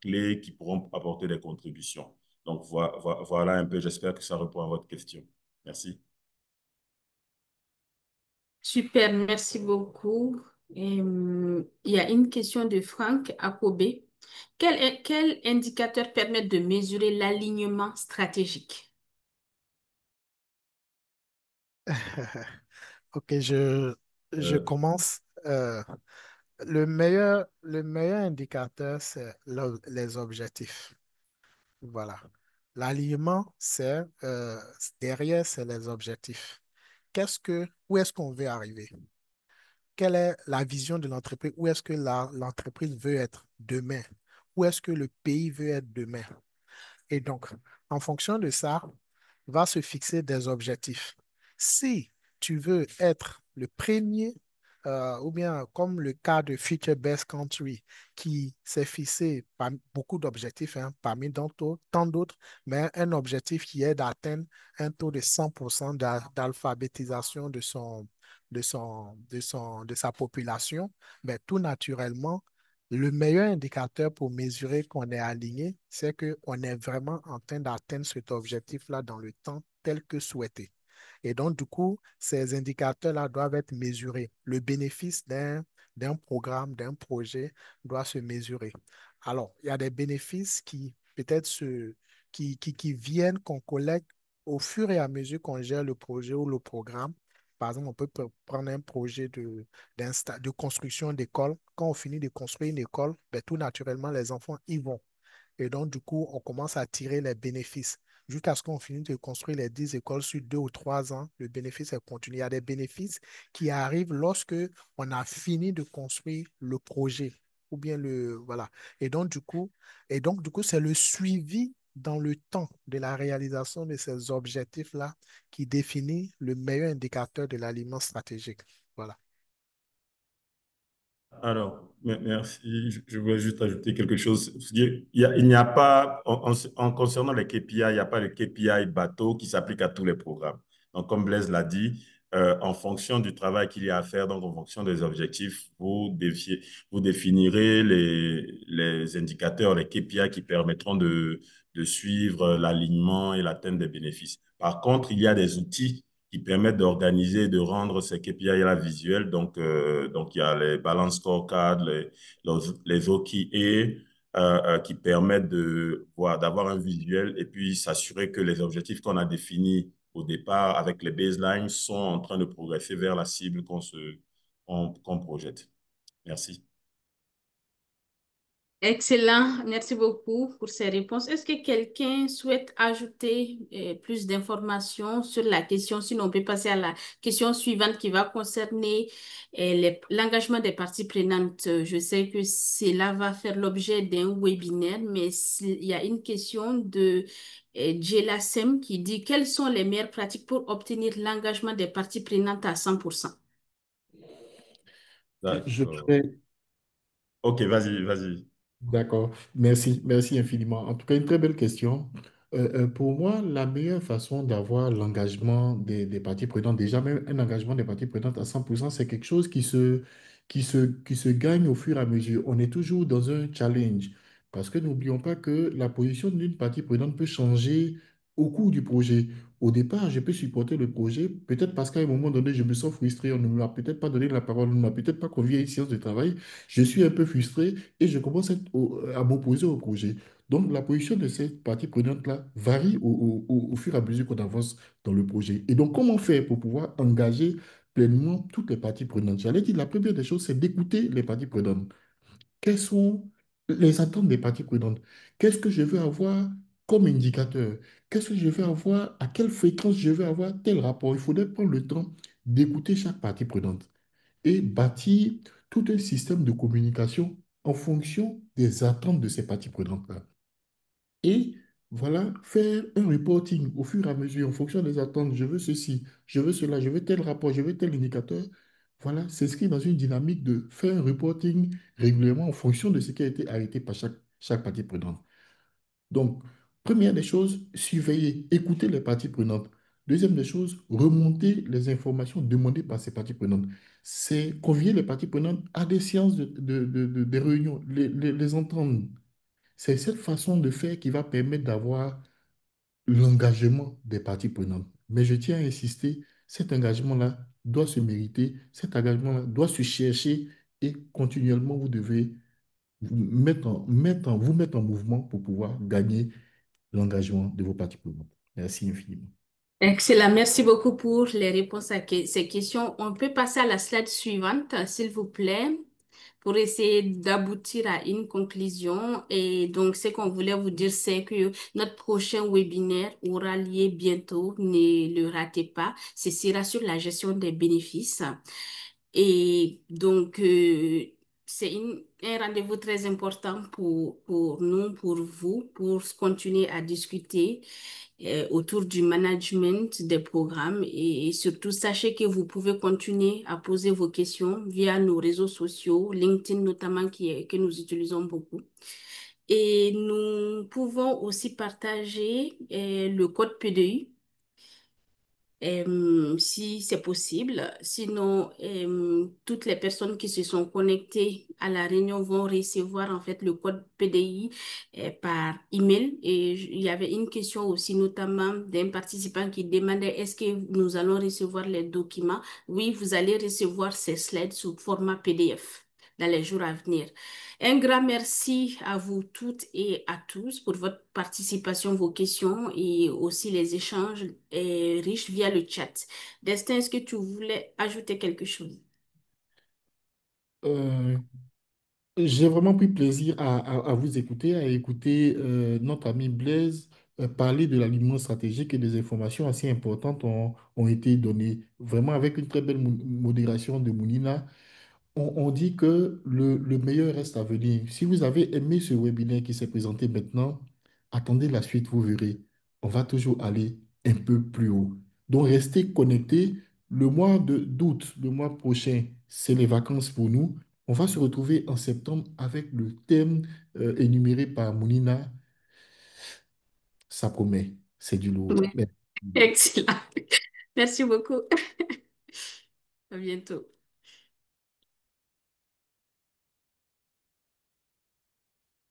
clés qui pourront apporter des contributions. Donc voilà un peu, j'espère que ça répond à votre question. Merci. Super, merci beaucoup. Il y a une question de Franck Akobé. Quel indicateur permet de mesurer l'alignement stratégique? Ok, je Euh, commence. Le meilleur indicateur, c'est les objectifs. Voilà. L'alignement, derrière, c'est les objectifs. Où est-ce qu'on veut arriver? Quelle est la vision de l'entreprise? Où est-ce que l'entreprise veut être demain? Où est-ce que le pays veut être demain? Et donc, en fonction de ça, va se fixer des objectifs. Si tu veux être le premier, ou bien comme le cas de Future Best Country, qui s'est fixé beaucoup d'objectifs, hein, parmi tant d'autres, mais un objectif qui est d'atteindre un taux de 100% d'alphabétisation de sa population, mais tout naturellement, le meilleur indicateur pour mesurer qu'on est aligné, c'est qu'on est vraiment en train d'atteindre cet objectif-là dans le temps tel que souhaité. Et donc, du coup, ces indicateurs-là doivent être mesurés. Le bénéfice d'un programme, d'un projet doit se mesurer. Alors, il y a des bénéfices qui peut-être qui viennent, qu'on collecte au fur et à mesure qu'on gère le projet ou le programme. Par exemple, on peut prendre un projet de construction d'école. Quand on finit de construire une école, ben, tout naturellement, les enfants y vont. Et donc, du coup, on commence à tirer les bénéfices. Jusqu'à ce qu'on finisse de construire les 10 écoles sur 2 ou 3 ans, le bénéfice est continu. Il y a des bénéfices qui arrivent lorsque on a fini de construire le projet. Ou bien voilà. Et donc, du coup, c'est le suivi dans le temps de la réalisation de ces objectifs-là qui définit le meilleur indicateur de l'aliment stratégique. Voilà. Alors, merci. Je voulais juste ajouter quelque chose. Il n'y a pas, en concernant les KPI, il n'y a pas de KPI bateau qui s'applique à tous les programmes. Donc, comme Blaise l'a dit, en fonction du travail qu'il y a à faire, donc en fonction des objectifs, vous définirez les indicateurs, les KPI qui permettront de suivre l'alignement et l'atteinte des bénéfices. Par contre, il y a des outils qui permettent d'organiser, de rendre ces KPI-là visuels. Donc, il y a les balance scorecards, les OKR, qui permettent d'avoir un visuel et puis s'assurer que les objectifs qu'on a définis au départ avec les baselines sont en train de progresser vers la cible qu'on projette. Merci. Excellent, merci beaucoup pour ces réponses. Est-ce que quelqu'un souhaite ajouter plus d'informations sur la question? Sinon, on peut passer à la question suivante qui va concerner l'engagement des parties prenantes. Je sais que cela va faire l'objet d'un webinaire, mais il y a une question de Sem qui dit quelles sont les meilleures pratiques pour obtenir l'engagement des parties prenantes à 100%? Je D'accord. pourrais. OK, vas-y, vas-y. D'accord, merci, merci infiniment. En tout cas, une très belle question. Pour moi, la meilleure façon d'avoir l'engagement des parties prenantes, déjà même un engagement des parties prenantes à 100%, c'est quelque chose qui se gagne au fur et à mesure. On est toujours dans un challenge parce que n'oublions pas que la position d'une partie prenante peut changer au cours du projet. Au départ, je peux supporter le projet, peut-être parce qu'à un moment donné, je me sens frustré, on ne m'a peut-être pas donné la parole, on ne m'a peut-être pas convié à une séance de travail. Je suis un peu frustré et je commence à m'opposer au projet. Donc, la position de cette partie prenante-là varie au fur et à mesure qu'on avance dans le projet. Et donc, comment faire pour pouvoir engager pleinement toutes les parties prenantes? J'allais dire, la première des choses, c'est d'écouter les parties prenantes. Quelles sont les attentes des parties prenantes? Qu'est-ce que je veux avoir comme indicateur? Qu'est-ce que je veux avoir? À quelle fréquence je veux avoir tel rapport? Il faudrait prendre le temps d'écouter chaque partie prenante et bâtir tout un système de communication en fonction des attentes de ces parties prenantes-là. Et voilà, faire un reporting au fur et à mesure en fonction des attentes. Je veux ceci, je veux cela, je veux tel rapport, je veux tel indicateur. Voilà, s'inscrit dans une dynamique de faire un reporting régulièrement en fonction de ce qui a été arrêté par chaque partie prenante. Donc, première des choses, surveiller, écouter les parties prenantes. Deuxième des choses, remonter les informations demandées par ces parties prenantes. C'est convier les parties prenantes à des séances des réunions, les entendre. C'est cette façon de faire qui va permettre d'avoir l'engagement des parties prenantes. Mais je tiens à insister, cet engagement-là doit se mériter, cet engagement-là doit se chercher et continuellement, vous devez vous mettre en mouvement pour pouvoir gagner l'engagement de vos parties prenantes. Merci infiniment. Excellent. Merci beaucoup pour les réponses à ces questions. On peut passer à la slide suivante, s'il vous plaît, pour essayer d'aboutir à une conclusion. Et donc, ce qu'on voulait vous dire, c'est que notre prochain webinaire aura lieu bientôt. Ne le ratez pas. Ce sera sur la gestion des bénéfices. Et donc, c'est un rendez-vous très important pour nous, pour vous, pour continuer à discuter autour du management des programmes et surtout sachez que vous pouvez continuer à poser vos questions via nos réseaux sociaux, LinkedIn notamment que nous utilisons beaucoup. Et nous pouvons aussi partager le code PDU si c'est possible. Sinon, toutes les personnes qui se sont connectées à la réunion vont recevoir en fait le code PDI par email. Et il y avait une question aussi notamment d'un participant qui demandait est-ce que nous allons recevoir les documents? Oui, vous allez recevoir ces slides sous format PDF dans les jours à venir. Un grand merci à vous toutes et à tous pour votre participation, vos questions et aussi les échanges riches via le chat. Destin, est-ce que tu voulais ajouter quelque chose? Euh, J'ai vraiment pris plaisir à vous écouter, à écouter notre ami Blaise parler de l'alignement stratégique et des informations assez importantes ont été données. Vraiment avec une très belle modération de Mounina. On dit que le meilleur reste à venir. Si vous avez aimé ce webinaire qui s'est présenté maintenant, attendez la suite, vous verrez. On va toujours aller un peu plus haut. Donc, restez connectés. Le mois d'août, le mois prochain, c'est les vacances pour nous. On va se retrouver en septembre avec le thème énuméré par Mounina. Ça promet, c'est du lourd. Oui, Mais excellent. Merci beaucoup. À bientôt.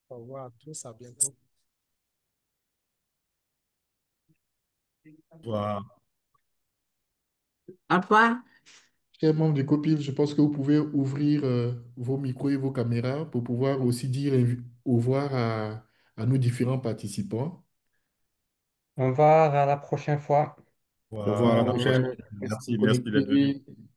Au revoir à tous, à bientôt. Voilà. Au revoir. Chers membres du COPIL, je pense que vous pouvez ouvrir vos micros et vos caméras pour pouvoir aussi dire au revoir à nos différents participants. Au revoir, à la prochaine fois. Au revoir, à la Voilà. prochaine. Restez Merci, merci d'être venu. connectés.